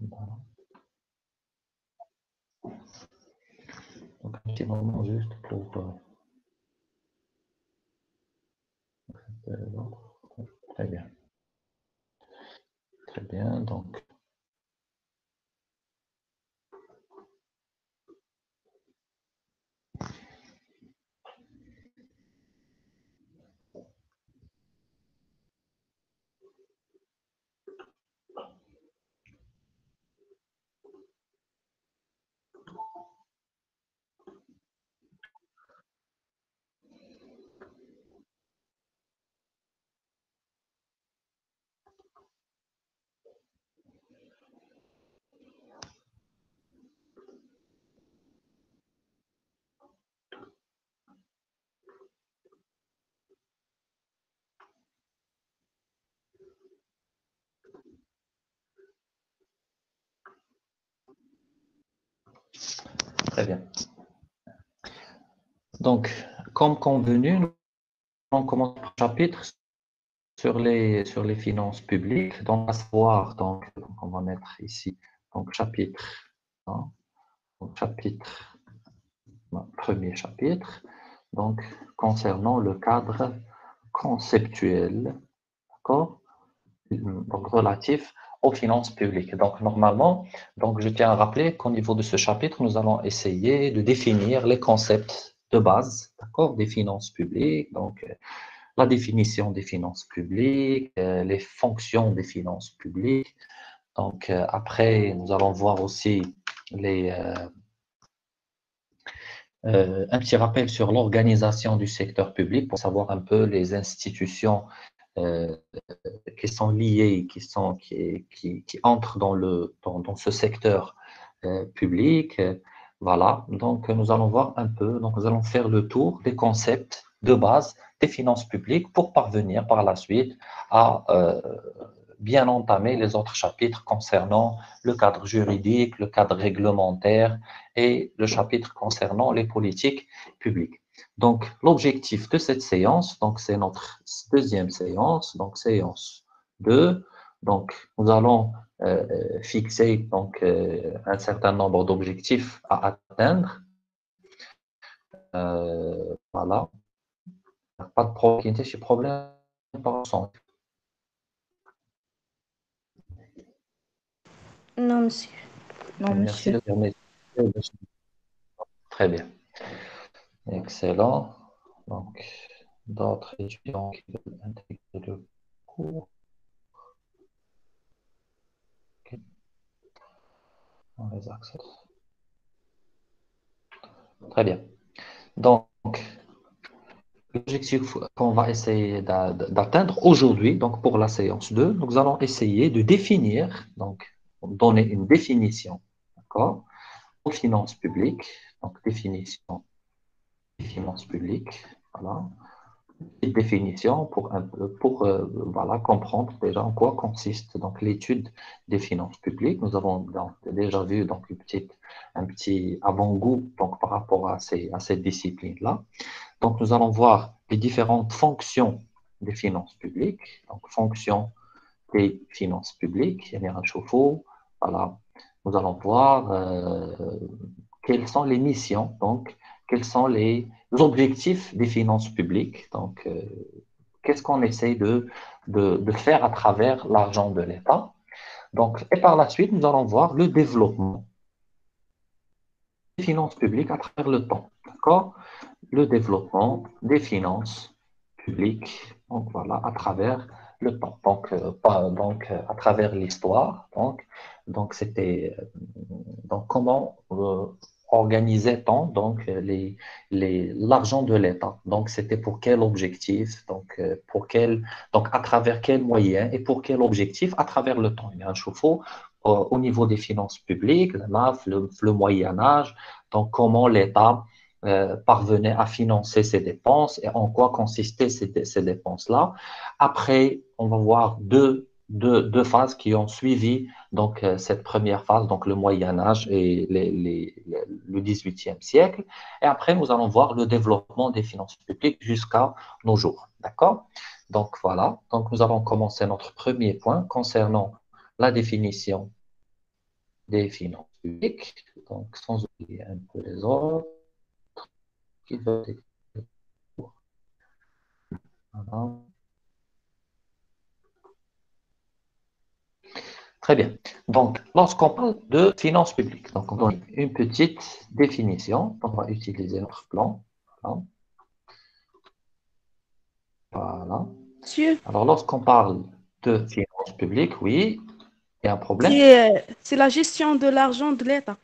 Voilà. Donc, un petit moment juste pour très bien. Très bien. Donc, très bien. Donc, comme convenu, on commence le chapitre sur les finances publiques. Donc, à savoir, donc, on va mettre ici, donc, chapitre 1, donc, chapitre, premier chapitre, donc, concernant le cadre conceptuel, d'accord? Donc, relatif aux finances publiques. Donc, normalement, donc, je tiens à rappeler qu'au niveau de ce chapitre, nous allons essayer de définir les concepts de base, d'accord, des finances publiques, donc la définition des finances publiques, les fonctions des finances publiques. Donc, après, nous allons voir aussi les, un petit rappel sur l'organisation du secteur public pour savoir un peu les institutions euh, qui sont liées, qui entrent dans ce secteur public. Voilà, donc nous allons voir un peu, donc nous allons faire le tour des concepts de base des finances publiques pour parvenir par la suite à bien entamer les autres chapitres concernant le cadre juridique, le cadre réglementaire et le chapitre concernant les politiques publiques. Donc, l'objectif de cette séance, donc c'est notre deuxième séance, donc séance 2. Donc, nous allons fixer donc, un certain nombre d'objectifs à atteindre. Voilà. Pas de problème, c'est problème par son. Non, monsieur. Non, Merci monsieur. de permettre. Très bien. Excellent. Donc, d'autres étudiants qui veulent intégrer le cours. Ok, on les accepte. Très bien. Donc, l'objectif qu'on va essayer d'atteindre aujourd'hui, donc pour la séance 2, nous allons essayer de définir, donc donner une définition, d'accord, aux finances publiques, donc définition des finances publiques, voilà, une définition pour voilà, comprendre déjà en quoi consiste donc l'étude des finances publiques. Nous avons donc, déjà vu donc un petit avant-goût donc par rapport à cette discipline-là. Donc nous allons voir les différentes fonctions des finances publiques. Donc fonctions des finances publiques, il y a un chauffe-eau, voilà. Nous allons voir quelles sont les missions, donc quels sont les objectifs des finances publiques. Donc, qu'est-ce qu'on essaie de faire à travers l'argent de l'État. Donc, et par la suite, nous allons voir le développement des finances publiques à travers le temps. D'accord? Le développement des finances publiques, donc voilà, à travers le temps. Donc, à travers l'histoire. Donc c'était donc comment organisait-on donc l'argent de l'État. Donc c'était pour quel objectif, donc à travers quels moyens et pour quel objectif à travers le temps. Il y a un chauffe-eau au niveau des finances publiques, le MAF, le Moyen Âge, donc comment l'État parvenait à financer ses dépenses et en quoi consistaient ces dépenses-là. Après, on va voir deux phases qui ont suivi donc, cette première phase, donc le Moyen Âge et le XVIIIe siècle. Et après, nous allons voir le développement des finances publiques jusqu'à nos jours. D'accord? Donc voilà, donc nous allons commencer notre premier point concernant la définition des finances publiques, donc sans oublier un peu les autres qui veulent être. Voilà. Très bien. Donc, lorsqu'on parle de finances publiques, donc on donne une petite définition. On va utiliser notre plan. Voilà. Voilà. Monsieur, Alors, lorsqu'on parle de finances publiques, oui, il y a un problème. c'est la gestion de l'argent de l'État.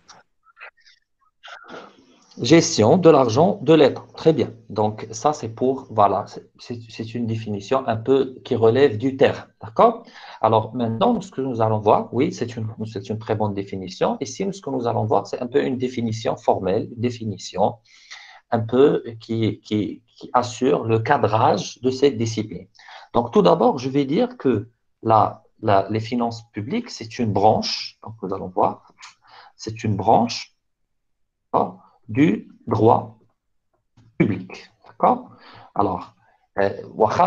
Gestion de l'argent de l'État. Très bien. Donc, ça, c'est pour, voilà, c'est une définition un peu qui relève du terrain. D'accord? Alors, maintenant, ce que nous allons voir, oui, c'est une très bonne définition. Ici, ce que nous allons voir, c'est un peu une définition formelle, une définition un peu qui assure le cadrage de cette discipline. Donc, tout d'abord, je vais dire que les finances publiques, c'est une branche, donc nous allons voir, c'est une branche, d'accord, du droit public. D'accord? Alors,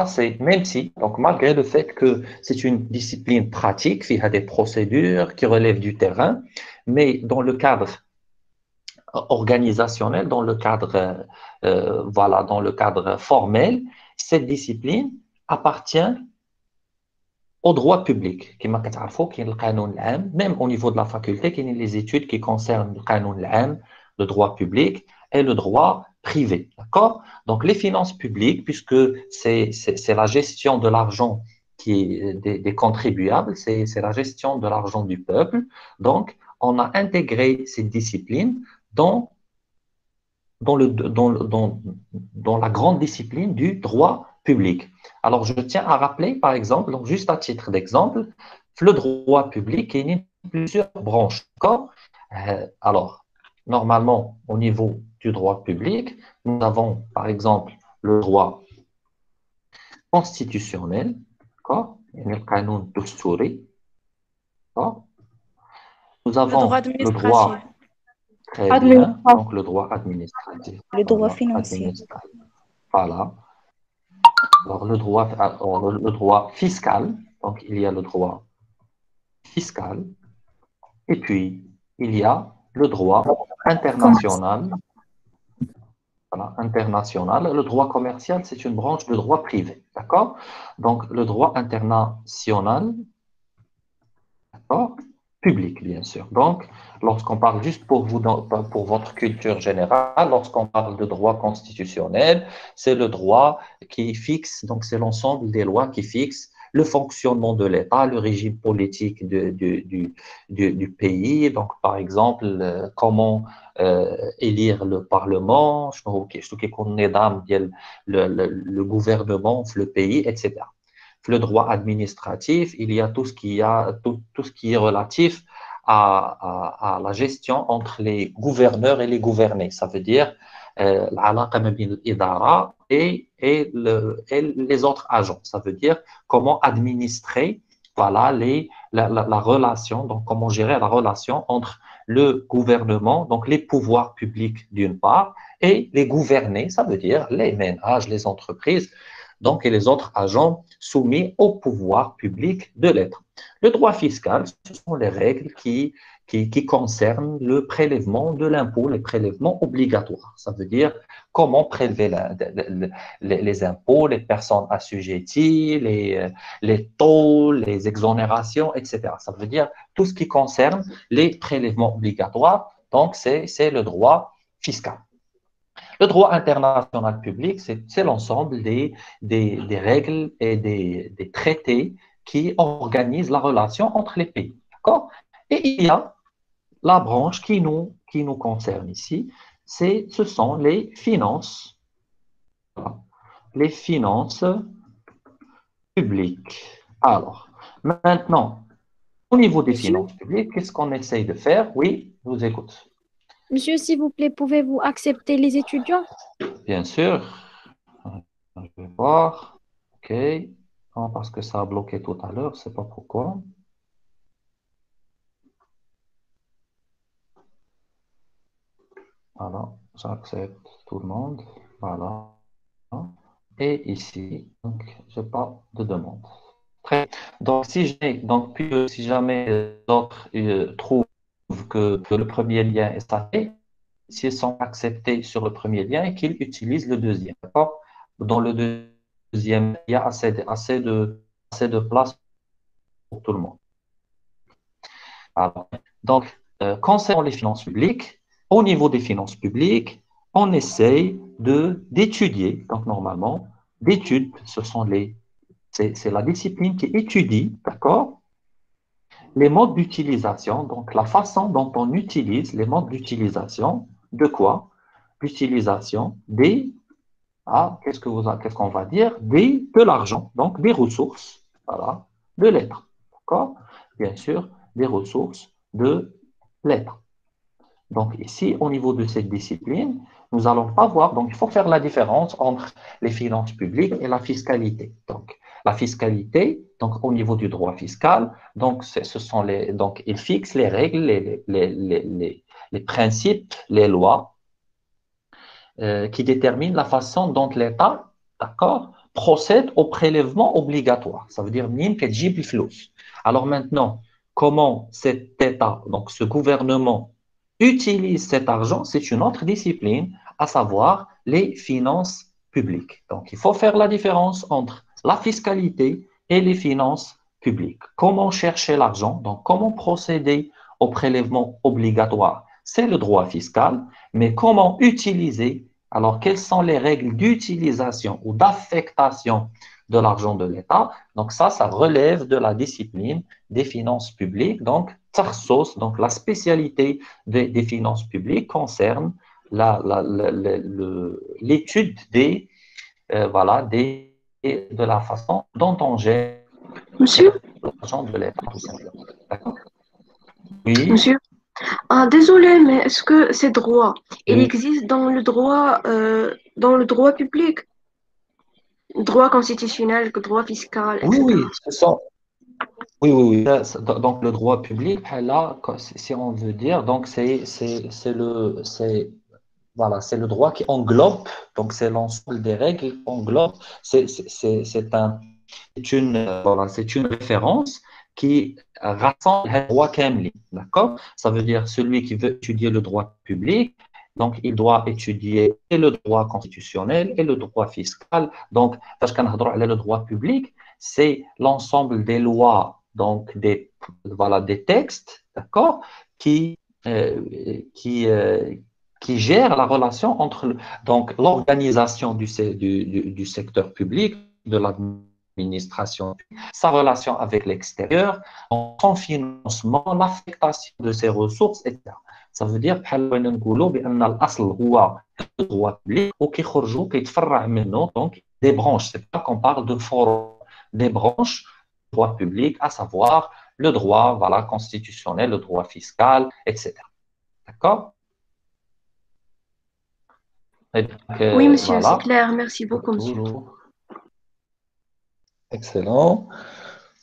c'est même si, donc malgré le fait que c'est une discipline pratique, il y a des procédures qui relèvent du terrain, mais dans le cadre organisationnel, dans le cadre, voilà, dans le cadre formel, cette discipline appartient au droit public. Comme vous savez, même au niveau de la faculté, il y a les études qui concernent le droit public et le droit privé. D'accord? Donc, les finances publiques, puisque c'est la gestion de l'argent des contribuables, c'est la gestion de l'argent du peuple. Donc, on a intégré ces disciplines dans dans la grande discipline du droit public. Alors, je tiens à rappeler, par exemple, donc juste à titre d'exemple, le droit public est né de plusieurs branches. Alors, normalement, au niveau du droit public, nous avons, par exemple, le droit constitutionnel, d'accord? Le canon dusturi, d'accord? Nous Le droit avons le administratif. droit, très bien, Administratif, donc le droit administratif, le droit voilà, financier. administratif, voilà. Alors, le droit fiscal, donc il y a le droit fiscal, et puis il y a le droit Commerce. international. Voilà, international. Le droit commercial, c'est une branche de droit privé. D'accord? Donc, le droit international, d'accord? Public, bien sûr. Donc, lorsqu'on parle, juste pour vous, pour votre culture générale, lorsqu'on parle de droit constitutionnel, c'est le droit qui fixe, donc c'est l'ensemble des lois qui fixent le fonctionnement de l'État, le régime politique du pays. Donc, par exemple, comment élire le Parlement, le gouvernement, le pays, etc. Le droit administratif, il y a tout ce qui est relatif à la gestion entre les gouverneurs et les gouvernés. Ça veut dire l'idara et les autres agents. Ça veut dire comment administrer voilà, la relation, donc comment gérer la relation entre le gouvernement, donc les pouvoirs publics d'une part, et les gouvernés, ça veut dire les ménages, les entreprises, donc, et les autres agents soumis au pouvoir public de l'État. Le droit fiscal, ce sont les règles qui concernent le prélèvement de l'impôt, les prélèvements obligatoires. Ça veut dire comment prélever les impôts, les personnes assujetties, les taux, les exonérations, etc. Ça veut dire tout ce qui concerne les prélèvements obligatoires. Donc, c'est le droit fiscal. Le droit international public, c'est l'ensemble des règles et des traités qui organisent la relation entre les pays. D'accord? Et il y a la branche qui nous concerne ici, ce sont les finances, voilà, les finances publiques. Alors, maintenant, au niveau des Monsieur, finances publiques, qu'est-ce qu'on essaye de faire? Oui, je vous écoute. monsieur, s'il vous plaît, pouvez-vous accepter les étudiants? Bien sûr. Je vais voir. OK. Non, parce que ça a bloqué tout à l'heure, je ne sais pas pourquoi. Voilà, j'accepte tout le monde. Voilà. Et ici, donc, je n'ai pas de demande. Très bien. Donc, si jamais d'autres trouvent trouve que le premier lien est safe, s'ils sont acceptés sur le premier lien et qu'ils utilisent le deuxième. D'accord? Dans le deuxième, il y a assez de place pour tout le monde. Alors, donc, concernant les finances publiques, au niveau des finances publiques, on essaye d'étudier, donc normalement, d'études, c'est la discipline qui étudie, d'accord, les modes d'utilisation, donc la façon dont on utilise les modes d'utilisation de quoi? L'utilisation qu'est-ce qu'on va dire? De l'argent, donc des ressources, voilà, de l'État, d'accord? Bien sûr, des ressources de l'État. Donc ici, au niveau de cette discipline, nous allons pas voir, donc il faut faire la différence entre les finances publiques et la fiscalité. Donc la fiscalité, donc au niveau du droit fiscal, donc donc il fixe les règles, les principes, les lois qui déterminent la façon dont l'État, d'accord, procède au prélèvement obligatoire. Ça veut dire mine que تجيب الفلوس. Alors maintenant, comment cet État, donc ce gouvernement utilise cet argent, c'est une autre discipline, à savoir les finances publiques. Donc, il faut faire la différence entre la fiscalité et les finances publiques. Comment chercher l'argent? Donc, comment procéder au prélèvement obligatoire? C'est le droit fiscal, mais comment utiliser? Alors, quelles sont les règles d'utilisation ou d'affectation de l'argent de l'État? Donc, ça relève de la discipline des finances publiques. Donc, Tarsos, donc la spécialité des finances publiques concerne l'étude de la façon dont on gère Monsieur, l'argent de l'État, tout simplement. D'accord? Oui, monsieur. Ah, désolé, mais est-ce que ces droits, il oui, existe dans le droit public, droit constitutionnel, droit fiscal, oui, etc. oui, oui, oui, oui. Donc, le droit public, là, si on veut dire, donc voilà, c'est le droit qui englobe, donc c'est l'ensemble des règles qui englobe, c'est une référence qui rassemble le droit kamli, d'accord? Ça veut dire celui qui veut étudier le droit public, donc il doit étudier et le droit constitutionnel et le droit fiscal. Donc, parce qu'on a le droit public, c'est l'ensemble des lois, donc voilà, des textes, d'accord, euh, qui, euh, qui gèrent la relation entre donc l'organisation du secteur public, de l'administration, sa relation avec l'extérieur, son financement, l'affectation de ses ressources, etc. Ça veut dire بحال نقولوا بان الاصل هو الدروا public وكيخرجوا كيتفرع منه donc des branches. C'est pas qu'on parle de forum, des branches du droit public, à savoir le droit voilà, constitutionnel, le droit fiscal, etc. D'accord? Et donc, Oui, monsieur, c'est voilà, clair. Merci beaucoup, monsieur. toujours. Excellent.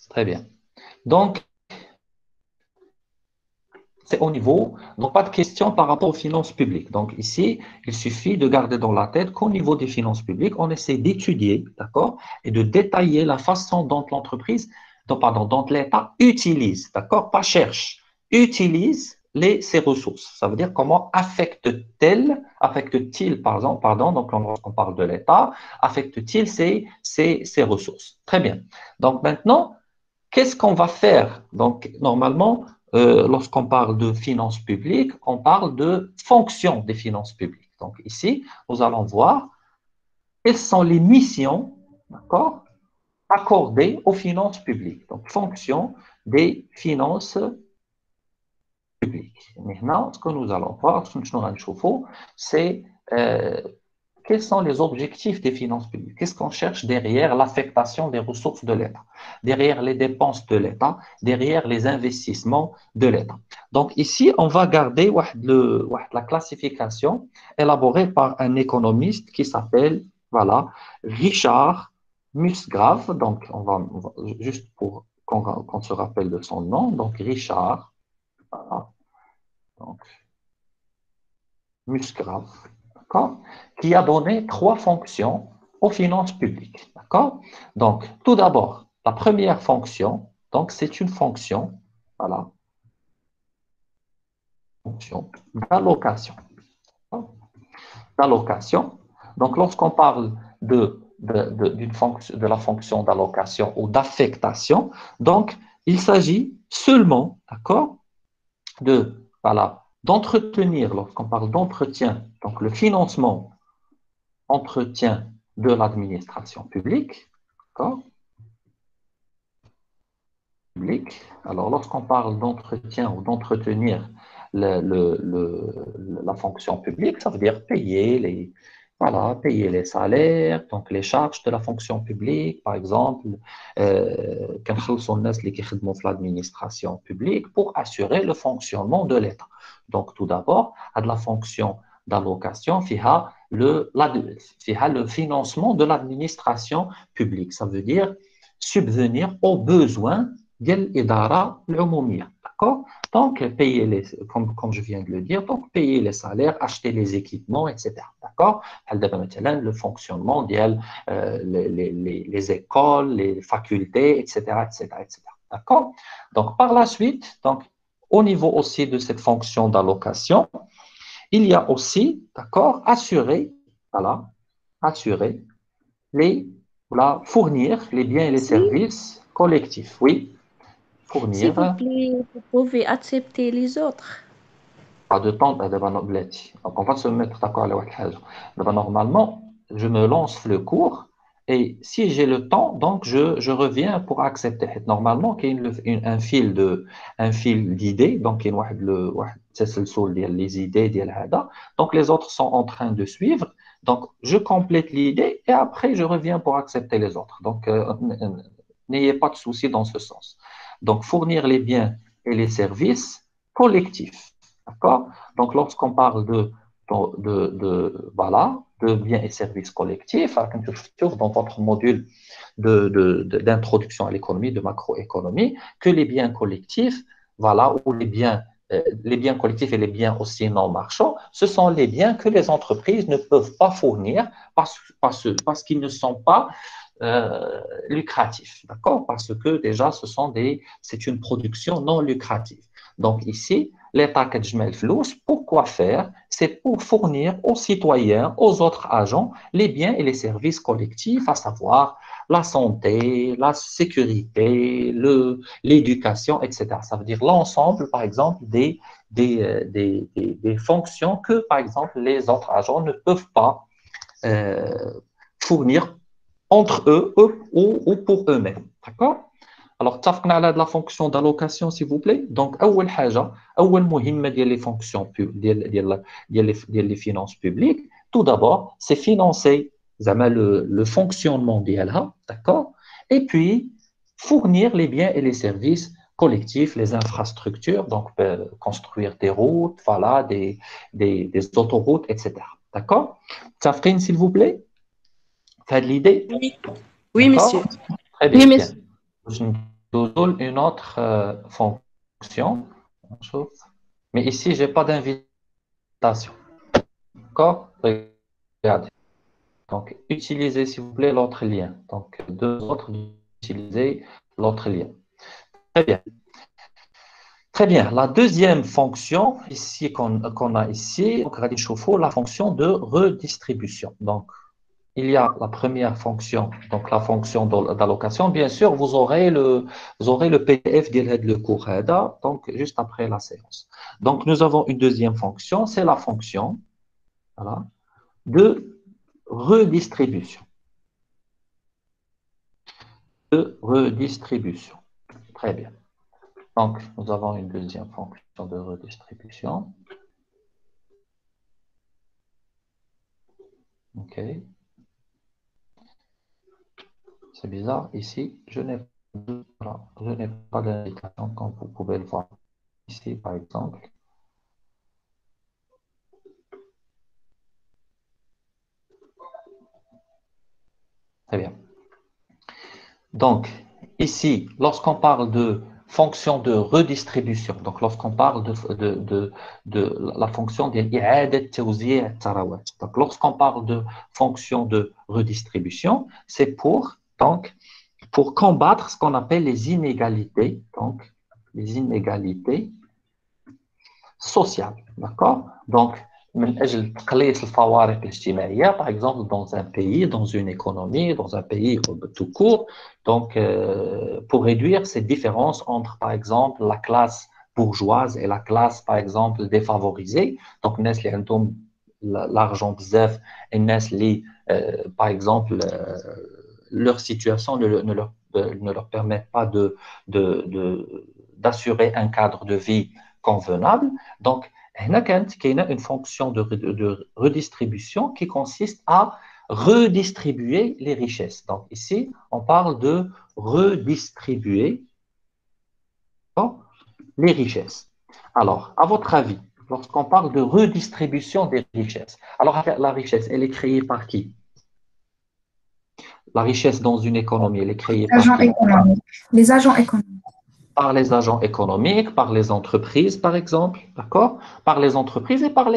Très bien. Donc, c'est au niveau, donc pas de question par rapport aux finances publiques. Donc ici, il suffit de garder dans la tête qu'au niveau des finances publiques, on essaie d'étudier, d'accord, et de détailler la façon dont l'entreprise, dont l'État utilise, d'accord, pas cherche, utilise ses ressources. Ça veut dire comment affecte-t-il, pardon, donc lorsqu'on parle de l'État, affecte-t-il ses ressources. Très bien. Donc maintenant, qu'est-ce qu'on va faire? Donc, normalement, lorsqu'on parle de finances publiques, on parle de fonction des finances publiques. Donc, ici, nous allons voir quelles sont les missions, d'accord, accordées aux finances publiques. Donc, fonction des finances publiques. Maintenant, ce que nous allons voir, c'est quels sont les objectifs des finances publiques? Qu'est-ce qu'on cherche derrière l'affectation des ressources de l'État, derrière les dépenses de l'État, derrière les investissements de l'État? Donc ici, on va garder la classification élaborée par un économiste qui s'appelle voilà, Richard Musgrave. Donc on va juste pour qu'on se rappelle de son nom. Donc Richard voilà, donc, Musgrave, d'accord, qui a donné trois fonctions aux finances publiques. D'accord? Donc, tout d'abord, la première fonction, donc c'est une fonction, voilà, fonction d'allocation. D'allocation. Donc, lorsqu'on parle d'une fonction, de la fonction d'allocation ou d'affectation, donc, il s'agit seulement, d'accord, voilà, d'entretenir, lorsqu'on parle d'entretien, donc le financement, entretien de l'administration publique, d'accord, public. Alors, lorsqu'on parle d'entretien ou d'entretenir la fonction publique, ça veut dire voilà, payer les salaires, donc les charges de la fonction publique, par exemple, l'administration publique pour assurer le fonctionnement de l'État. Donc, tout d'abord, à de la fonction d'allocation, فيها le financement de l'administration publique. Ça veut dire subvenir aux besoins de l'Idara العمومية. D'accord? Donc, comme je viens de le dire, donc payer les salaires, acheter les équipements, etc. D'accord? Le fonctionnement les écoles, les facultés, etc., etc., etc. D'accord? Donc, par la suite, donc, au niveau aussi de cette fonction d'allocation, il y a aussi, d'accord, voilà, assurer fournir les biens et les Si, services collectifs. Oui, s'il vous fournir. plaît, vous pouvez accepter les autres. Pas de temps, donc on va se mettre d'accord avec la chose. Normalement, je me lance le cours et si j'ai le temps, donc je reviens pour accepter. Normalement, il y a un fil d'idées, donc il y a les idées, donc les autres sont en train de suivre. Donc, je complète l'idée et après, je reviens pour accepter les autres. Donc, n'ayez pas de souci dans ce sens. Donc, fournir les biens et les services collectifs. D'accord? Donc, lorsqu'on parle voilà, de biens et services collectifs, dans votre module d'introduction à l'économie, de macroéconomie, que les biens collectifs, voilà, ou les biens collectifs et les biens aussi non marchands, ce sont les biens que les entreprises ne peuvent pas fournir parce qu'ils ne sont pas lucratifs, d'accord? Parce que déjà, c'est une production non lucrative. Donc ici, l'État كتجمع الفلوس, pourquoi faire? C'est pour fournir aux citoyens, aux autres agents, les biens et les services collectifs, à savoir la santé, la sécurité, l'éducation, etc. Ça veut dire l'ensemble, par exemple, des fonctions que, par exemple, les autres agents ne peuvent pas fournir entre eux ou pour eux-mêmes. D'accord? Alors, اتفقنا على la fonction d'allocation, s'il vous plaît. Donc, أول حاجة أول مهمة ديال les fonctions ديال les finances publiques, tout d'abord, c'est financer زعما le fonctionnement ديالها, d'accord? Et puis fournir les biens et les services collectifs, les infrastructures, donc construire des routes, voilà, des autoroutes, etc. D'accord? Tafrine, s'il vous plaît. Faites l'idée. Oui, oui, D'accord? monsieur. Très Oui, bien. mais Je vous donne une autre fonction. Mais ici, je n'ai pas d'invitation. D'accord? Regardez. Donc, utilisez, s'il vous plaît, l'autre lien. Donc, deux autres, utilisez l'autre lien. Très bien. Très bien. La deuxième fonction ici qu'on a ici, donc, la fonction de redistribution. Donc, il y a la première fonction, donc la fonction d'allocation. Bien sûr, vous aurez le PDF le cours, donc juste après la séance. Donc, nous avons une deuxième fonction, c'est la fonction, voilà, de redistribution. De redistribution. Très bien. Donc, nous avons une deuxième fonction de redistribution. OK. C'est bizarre, ici, je n'ai pas d'indication comme vous pouvez le voir ici, par exemple. Très bien. Donc, ici, lorsqu'on parle de fonction de redistribution, donc lorsqu'on parle de la fonction de donc lorsqu'on parle de fonction de redistribution, c'est pour combattre ce qu'on appelle les inégalités, donc les inégalités sociale. D'accord? Donc, من أجل تقليص الفوارق الاجتماعية, par exemple, dans un pays, dans une économie, dans un pays tout court, donc, pour réduire ces différences entre, par exemple, la classe bourgeoise et la classe, par exemple, défavorisée. Donc, الناس اللي عندهم l'argent بزاف, الناس اللي, par exemple, leur situation ne leur permet pas d'assurer un cadre de vie convenable. Donc, il y a une fonction de redistribution qui consiste à redistribuer les richesses. Donc, ici, on parle de redistribuer les richesses. Alors, à votre avis, lorsqu'on parle de redistribution des richesses, alors la richesse, elle est créée par qui? La richesse dans une économie, elle est créée par Agents qui? économiques. Les agents économiques. Par les agents économiques, par les entreprises, par exemple, d'accord? Par les entreprises et par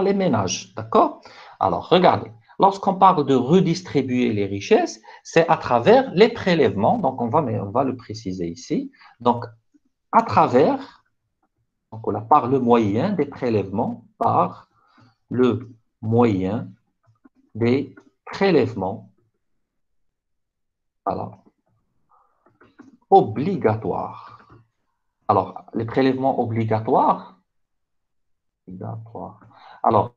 les ménages, d'accord? Alors, regardez, lorsqu'on parle de redistribuer les richesses, c'est à travers les prélèvements, donc on va le préciser ici, donc à travers, donc par le moyen des prélèvements, par le moyen des prélèvements, voilà, obligatoires. Alors, les prélèvements obligatoires. Alors,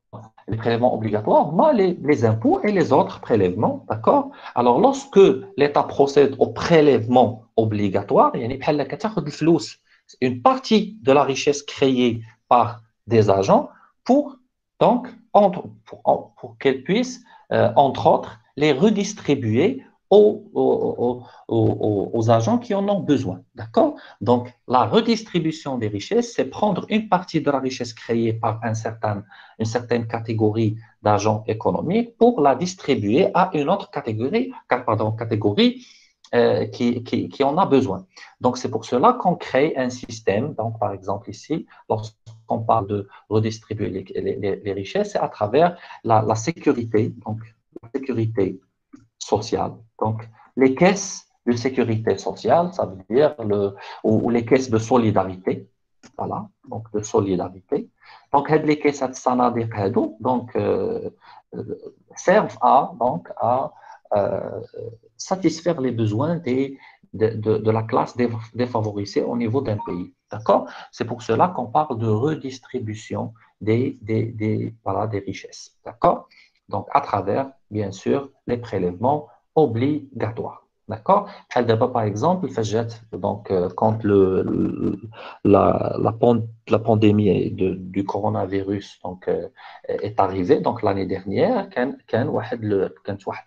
les prélèvements obligatoires, moi, les impôts et les autres prélèvements, d'accord? Alors, lorsque l'État procède au prélèvement obligatoire, c'est une partie de la richesse créée par des agents pour, donc, pour qu'elles puissent, entre autres, les redistribuer aux agents qui en ont besoin, d'accord? Donc, la redistribution des richesses, c'est prendre une partie de la richesse créée par une certaine catégorie d'agents économiques pour la distribuer à une autre catégorie qui en a besoin. Donc, c'est pour cela qu'on crée un système. Donc, par exemple, ici, lorsqu'on parle de redistribuer les richesses, c'est à travers la sécurité, donc la sécurité sociale. Donc, les caisses de sécurité sociale, ça veut dire ou les caisses de solidarité. Voilà, donc de solidarité. Donc, les caisses donc, servent à satisfaire les besoins de la classe défavorisée au niveau d'un pays. D'accord? C'est pour cela qu'on parle de redistribution voilà, des richesses. D'accord? Donc, à travers, bien sûr, les prélèvements obligatoires. D'accord? Par exemple, donc, quand la pandémie du coronavirus donc, est arrivée, donc l'année dernière,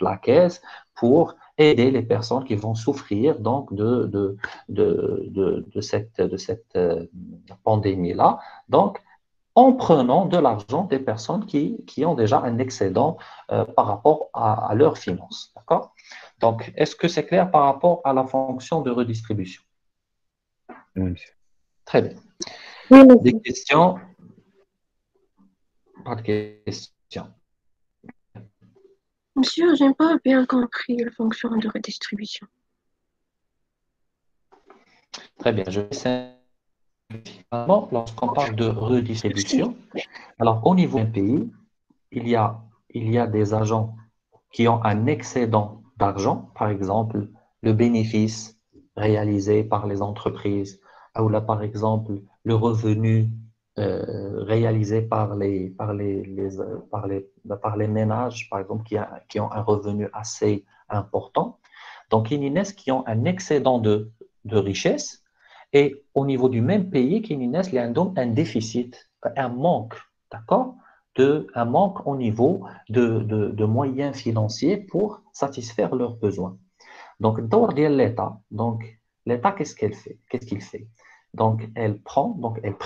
la caisse pour aider les personnes qui vont souffrir donc, de cette pandémie-là. Donc, en prenant de l'argent des personnes qui ont déjà un excédent par rapport à leurs finances. D'accord? Donc, est-ce que c'est clair par rapport à la fonction de redistribution? Très bien. Oui, Des monsieur. questions? Pas de questions. Monsieur, j'ai pas bien compris la fonction de redistribution. Très bien. Je vais lorsqu'on parle de redistribution, alors au niveau d'un pays, il y a des agents qui ont un excédent d'argent, par exemple le bénéfice réalisé par les entreprises, ou là, par exemple le revenu réalisé par les ménages, par exemple, qui ont un revenu assez important. Donc, il y en a qui ont un excédent de richesse et au niveau du même pays, il y a un déficit, un manque, d'accord? Un manque au niveau de moyens financiers pour satisfaire leurs besoins. Donc, dans l'État, l'État, qu'est-ce qu'elle fait? Qu'est-ce qu'il fait? Donc, elle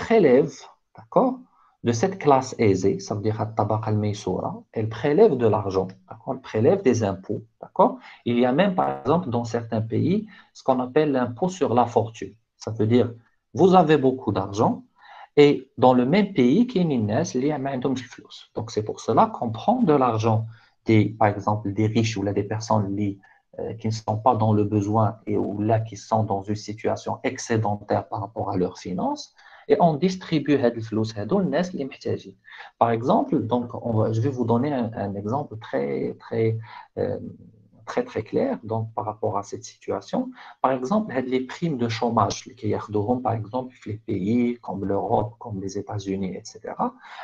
prélève, d'accord, de cette classe aisée, ça veut dire elle prélève de l'argent, d'accord, elle prélève des impôts, d'accord. Il y a même, par exemple, dans certains pays, ce qu'on appelle l'impôt sur la fortune. Ça veut dire, vous avez beaucoup d'argent, et dans le même pays, donc c'est pour cela qu'on prend de l'argent par exemple, des riches ou là, des personnes qui ne sont pas dans le besoin ou là qui sont dans une situation excédentaire par rapport à leurs finances, et on distribue هاد الفلوس هادو للناس اللي محتاجين. Par exemple, donc je vais vous donner un exemple euh, très clair donc par rapport à cette situation. Par exemple, les primes de chômage qui ياخدوهم par exemple les pays comme l'Europe, comme les États-Unis, etc.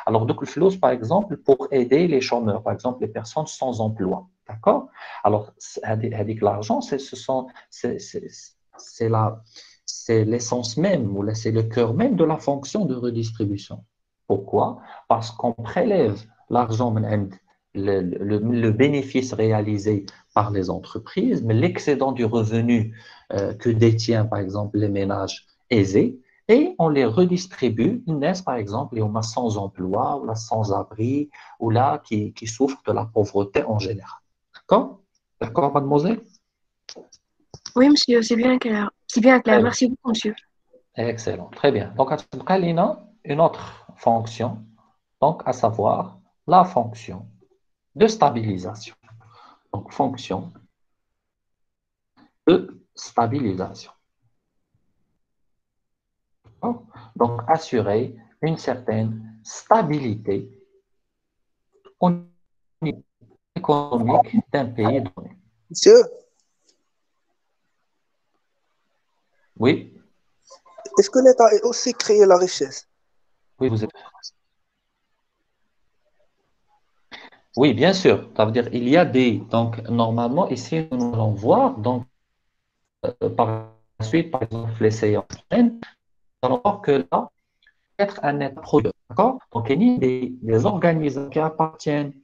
Alors donc le flou, par exemple, pour aider les chômeurs, par exemple les personnes sans emploi, d'accord? Alors avec l'argent, c'est l'essence même ou c'est le cœur même de la fonction de redistribution. Pourquoi? Parce qu'on prélève l'argent, le bénéfice réalisé par les entreprises, mais l'excédent du revenu que détient, par exemple, les ménages aisés, et on les redistribue, naissent, par exemple, les hommes sans emploi, ou là sans-abri, ou là qui souffrent de la pauvreté en général. D'accord? D'accord, mademoiselle? Oui, monsieur, c'est bien clair. C'est bien clair. Très bien. Merci beaucoup, monsieur. Excellent, très bien. Donc, une autre fonction, donc à savoir la fonction de stabilisation. Donc, fonction de stabilisation. Donc, assurer une certaine stabilité au niveau économique d'un pays donné. Monsieur, Oui, est-ce que l'État a aussi créé la richesse? oui, vous êtes. Oui, bien sûr. Ça veut dire il y a des. Donc, normalement, ici, nous allons voir. Donc, par la suite, par exemple, les séances prochaines, nous allons voir que là, être un État producteur. D'accord? Donc, il y a des organisations qui appartiennent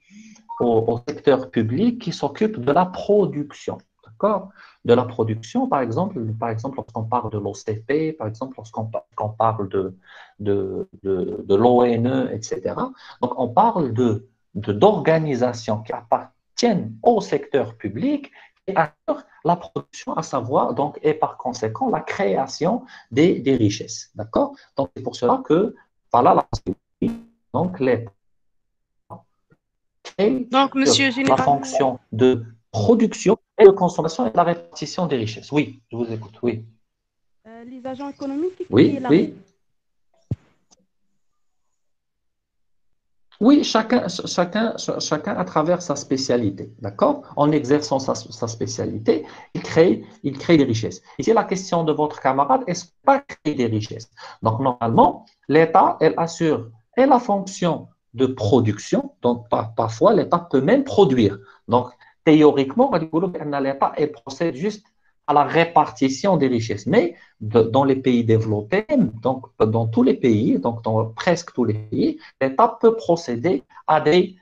au secteur public qui s'occupe de la production. D'accord? De la production, par exemple, lorsqu'on parle de l'OCP, par exemple, lorsqu'on parle de l'ONE, etc. Donc, on parle d'organisations qui appartiennent au secteur public et assurent la production, à savoir, donc, et par conséquent, la création des richesses. D'accord? Donc, c'est pour cela que, voilà, donc, l'État Donc, monsieur, la généralement, fonction de production et de consommation et de la répartition des richesses. Oui, je vous écoute. Oui, les agents économiques qui créent oui, la oui. Oui, chacun à travers sa spécialité, d'accord? En exerçant sa spécialité, il crée des richesses. Ici, la question de votre camarade, est-ce pas créer des richesses? Donc, normalement, l'État, elle assure et la fonction de production, donc parfois, l'État peut même produire. Donc, théoriquement, l'État, elle procède juste à la répartition des richesses. Mais dans les pays développés, donc dans tous les pays, donc dans presque tous les pays, l'État peut procéder à des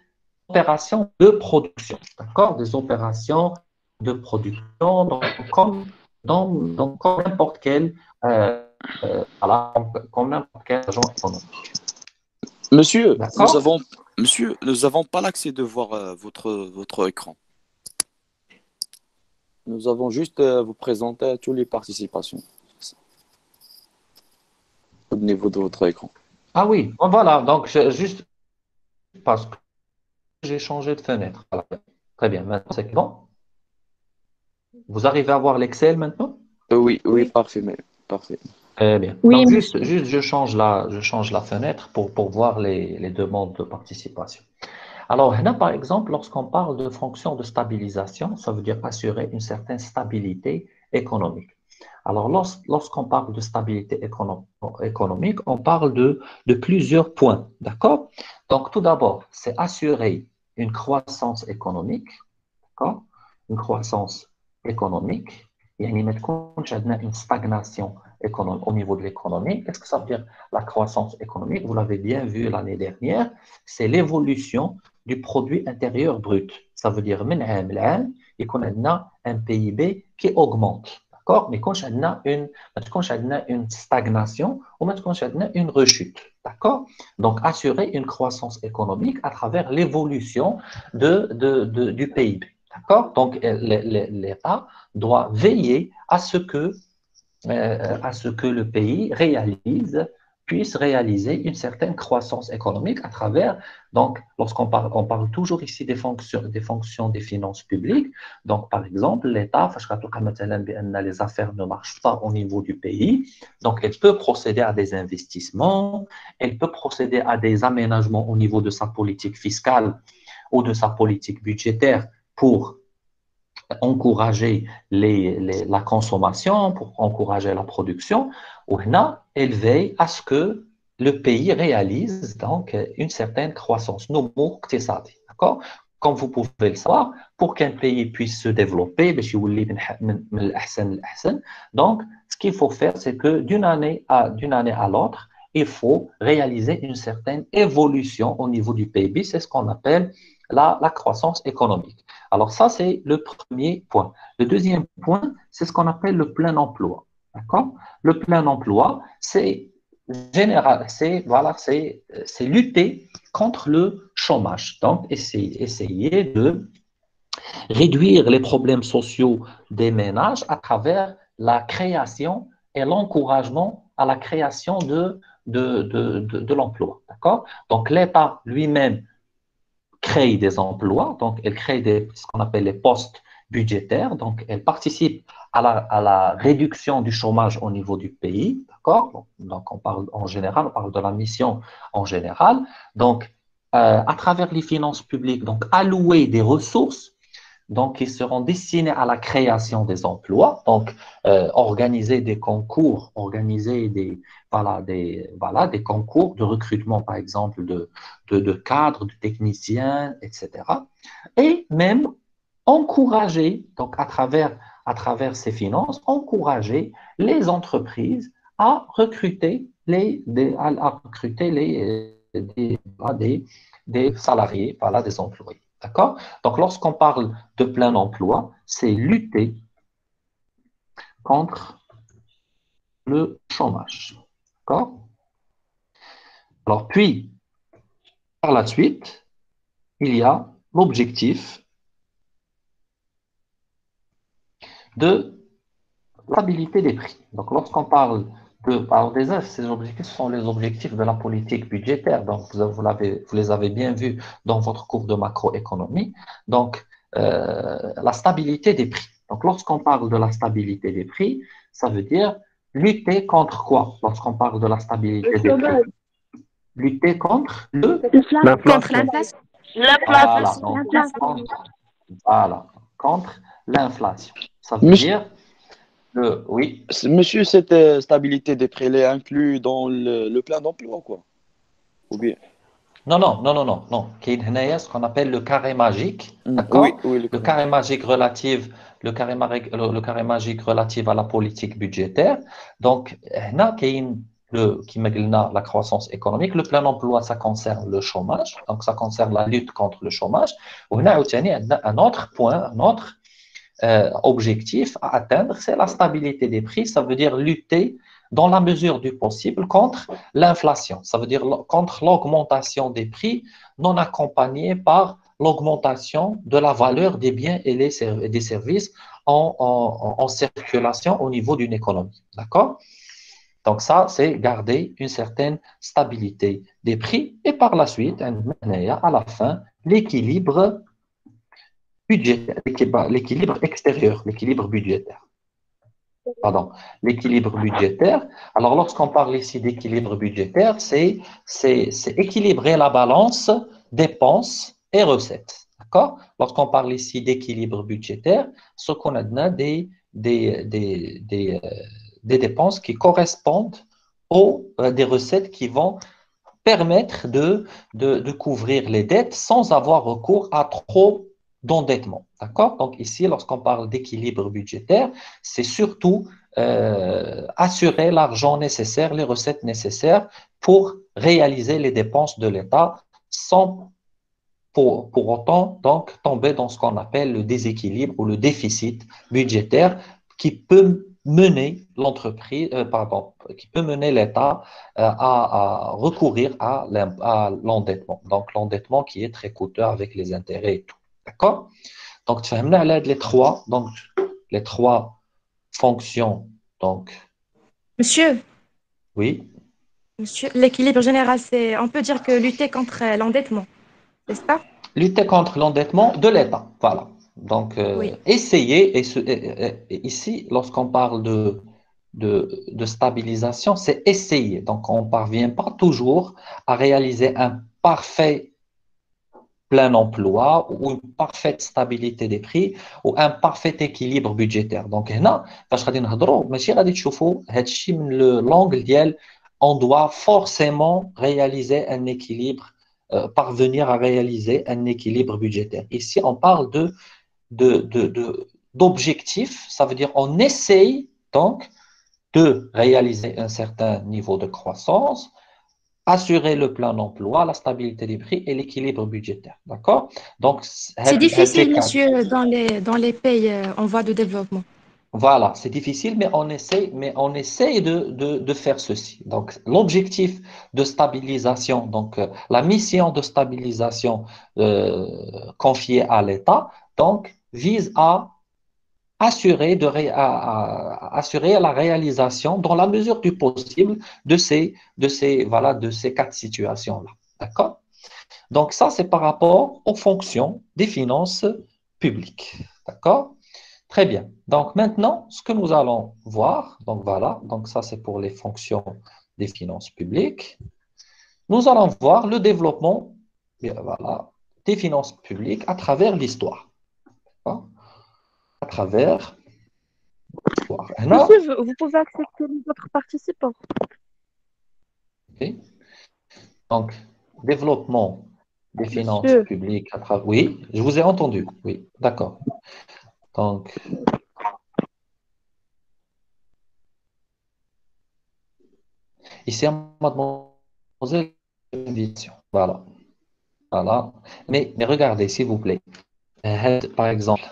opérations de production, d'accord? Des opérations de production, donc comme n'importe quel, voilà, comme n'importe quel agent économique. Monsieur, D'accord? nous avons pas l'accès de voir votre écran. Nous avons juste vous présenter toutes les participations au niveau de votre écran. Ah oui, voilà, donc juste parce que j'ai changé de fenêtre. Voilà. Très bien, maintenant c'est bon. Vous arrivez à voir l'Excel maintenant? Oui, oui. parfait, parfait. Très bien. Oui, Donc, monsieur. je change la fenêtre pour voir les demandes de participation. Alors, là, par exemple, lorsqu'on parle de fonction de stabilisation, ça veut dire assurer une certaine stabilité économique. Alors, lorsqu'on parle de stabilité économique, on parle de plusieurs points, d'accord? Donc, tout d'abord, c'est assurer une croissance économique, d'accord? Une croissance économique. يعني ما تكونش عندنا une stagnation au niveau de l'économie. Qu'est-ce que ça veut dire la croissance économique? Vous l'avez bien vu l'année dernière, c'est l'évolution du produit intérieur brut. Ça veut dire من عام لعام يكون عندنا un PIB qui augmente. D'accord? Mais quand on a une stagnation ou quand on a une rechute. D'accord? Donc, assurer une croissance économique à travers l'évolution du PIB. D'accord? Donc, l'État doit veiller à ce que le pays réalise puisse réaliser une certaine croissance économique à travers, donc, on parle toujours ici des fonctions des finances publiques. Donc, par exemple, l'État, les affaires ne marchent pas au niveau du pays, donc elle peut procéder à des investissements, elle peut procéder à des aménagements au niveau de sa politique fiscale ou de sa politique budgétaire pour encourager la consommation, pour encourager la production, ou là, elle veille à ce que le pays réalise donc une certaine croissance. D'accord? Comme vous pouvez le savoir, pour qu'un pays puisse se développer, donc, ce qu'il faut faire, c'est que d'une année à l'autre, il faut réaliser une certaine évolution au niveau du PIB. C'est ce qu'on appelle la croissance économique. Alors ça, c'est le premier point. Le deuxième point, c'est ce qu'on appelle le plein emploi. D'accord? Le plein emploi, c'est général, c'est lutter contre le chômage. Donc, essayer de réduire les problèmes sociaux des ménages à travers la création et l'encouragement à la création de l'emploi. D'accord? Donc, l'État lui-même crée des emplois, donc elle crée ce qu'on appelle les postes budgétaires, donc elle participe à la réduction du chômage au niveau du pays, d'accord? Donc on parle en général, on parle de la mission en général. Donc, à travers les finances publiques, donc allouer des ressources donc qui seront destinés à la création des emplois, donc organiser des concours, organiser des concours de recrutement, par exemple, de cadres, de techniciens, etc. Et même encourager, donc à travers ces finances, encourager les entreprises à recruter des salariés, des employés. D'accord? Donc, lorsqu'on parle de plein emploi, c'est lutter contre le chômage. D'accord? Alors, puis, par la suite, il y a l'objectif de stabilité des prix. Donc, lorsqu'on parle alors déjà, ces objectifs sont les objectifs de la politique budgétaire. Donc, vous les avez bien vus dans votre cours de macroéconomie. Donc, la stabilité des prix. Donc, lorsqu'on parle de la stabilité des prix, ça veut dire lutter contre quoi? Lorsqu'on parle de la stabilité des prix, lutter contre Contre l'inflation. Voilà, contre l'inflation. Ça veut dire oui. Monsieur, cette stabilité des prix, elle est inclue dans le plein d'emploi, quoi. Ou bien? Non, non, non, non, non, non. Qu'il y a ce qu'on appelle le carré magique, Oui, d'accord? oui, Le carré magique relatif à la politique budgétaire. Donc, qui la croissance économique. Le plein d'emploi, ça concerne le chômage. Donc, ça concerne la lutte contre le chômage. On a un autre point, un autre objectif à atteindre, c'est la stabilité des prix. Ça veut dire lutter dans la mesure du possible contre l'inflation. Ça veut dire contre l'augmentation des prix non accompagnée par l'augmentation de la valeur des biens et des services en circulation au niveau d'une économie. D'accord? Donc ça, c'est garder une certaine stabilité des prix et par la suite, à la fin, l'équilibre budgétaire, l'équilibre extérieur, l'équilibre budgétaire. Pardon, l'équilibre budgétaire. Alors, lorsqu'on parle ici d'équilibre budgétaire, c'est équilibrer la balance dépenses et recettes. D'accord? Lorsqu'on parle ici d'équilibre budgétaire, ce qu'on a des dépenses qui correspondent aux des recettes qui vont permettre de couvrir les dettes sans avoir recours à trop d'endettement. D'accord? Donc ici, lorsqu'on parle d'équilibre budgétaire, c'est surtout assurer l'argent nécessaire, les recettes nécessaires pour réaliser les dépenses de l'État sans pour autant donc tomber dans ce qu'on appelle le déséquilibre ou le déficit budgétaire qui peut mener l'entreprise, qui peut mener l'État à recourir à l'endettement. Donc l'endettement qui est très coûteux avec les intérêts et tout. D'accord? Donc, tu as les trois fonctions. Donc, Monsieur, oui. Monsieur, l'équilibre général, c'est, on peut dire que lutter contre l'endettement, c'est ça? Lutter contre l'endettement de l'État. Voilà. Donc, Oui. essayer, et ici, lorsqu'on parle de stabilisation, c'est essayer. Donc, on ne parvient pas toujours à réaliser un parfait plein emploi ou une parfaite stabilité des prix ou un parfait équilibre budgétaire. Donc, هنا فاش غادي نهضروا ماشي غادي تشوفوا هذا الشيء من l'angle ديال on doit forcément réaliser un équilibre, parvenir à réaliser un équilibre budgétaire. Ici, on parle d'objectifs, ça veut dire on essaye donc de réaliser un certain niveau de croissance, assurer le plein emploi, la stabilité des prix et l'équilibre budgétaire. D'accord? Donc, C'est ces difficile, quatre. monsieur, dans les pays en voie de développement. Voilà, c'est difficile, mais on essaye de faire ceci. Donc, l'objectif de stabilisation, donc la mission de stabilisation confiée à l'État, donc, vise à assurer, assurer la réalisation, dans la mesure du possible, voilà, de ces quatre situations-là. D'accord? Donc, ça, c'est par rapport aux fonctions des finances publiques. D'accord? Très bien. Donc, maintenant, ce que nous allons voir, donc voilà, donc ça, c'est pour les fonctions des finances publiques. Nous allons voir le développement, voilà, des finances publiques à travers l'histoire. D'accord. À travers l'histoire. Monsieur, vous pouvez accepter les autres participants. Ok. Donc, développement des finances Monsieur, publiques à travers. Oui, je vous ai entendu. Oui, d'accord. Donc, ici, mademoiselle, une question. Voilà. Voilà. Mais regardez, s'il vous plaît. Par exemple,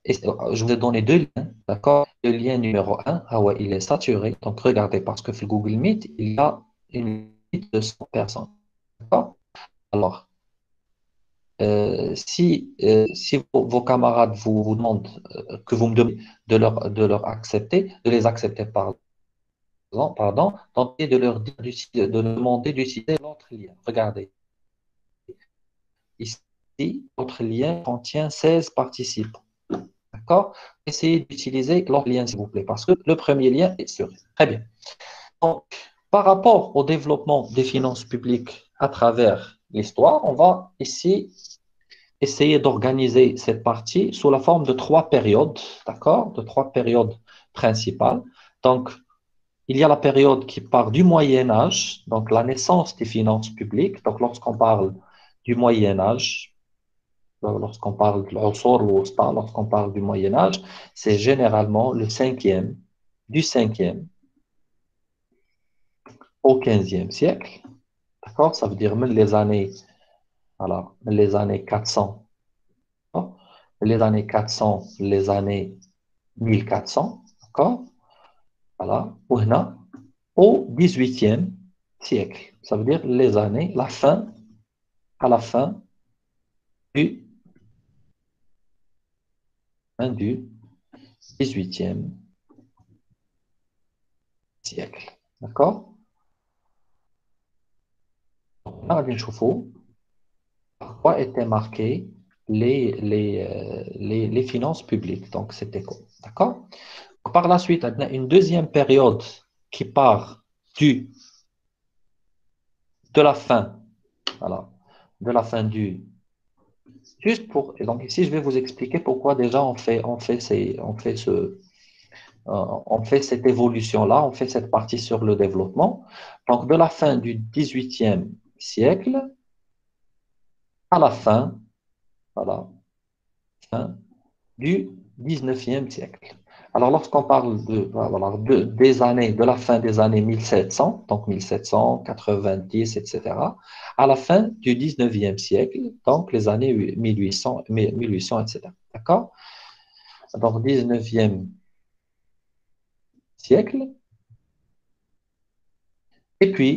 je vous ai donné deux liens, d'accord? Le lien numéro un, ah ouais, il est saturé. Donc, regardez, parce que sur Google Meet, il y a une limite de 100 personnes. D'accord? Alors, si vos camarades vous demandent, que vous me demandez de leur accepter, de les accepter, pardon, tentez de leur dire de leur demander d'utiliser l'autre lien. Regardez, ici, votre lien contient 16 participants. D'accord? Essayez d'utiliser l'autre lien, s'il vous plaît, parce que le premier lien est sûr. Très bien. Donc, par rapport au développement des finances publiques à travers l'histoire, on va ici essayer d'organiser cette partie sous la forme de trois périodes, d'accord? De trois périodes principales. Donc, il y a la période qui part du Moyen Âge, donc la naissance des finances publiques. Donc, lorsqu'on parle du Moyen Âge, lorsqu'on parle de l'Usur al-Wusta, lorsqu'on parle du Moyen Âge, c'est généralement du 5e au 15e siècle. D'accord? Ça veut dire même les années, voilà, les années 400, d'accord? Les années 400, les années 1400, d'accord? Voilà. وهنا au 18e siècle. Ça veut dire les années, à la du, fin du 18e siècle. D'accord? Là, غادي نشوفوا par quoi étaient marquées les finances publiques. Donc, c'était quoi? D'accord? Par la suite, on a une deuxième période qui part du, de la fin, voilà, de la fin du. Juste pour. Et donc, ici, je vais vous expliquer pourquoi déjà on fait cette évolution-là, on fait cette partie sur le développement. Donc, de la fin du 18e siècle à la fin, voilà, fin du 19e siècle. Alors, lorsqu'on parle voilà, des années, de la fin des années 1700, donc 1790, etc., à la fin du 19e siècle, donc les années 1800, etc. D'accord? Donc, 19e siècle. Et puis,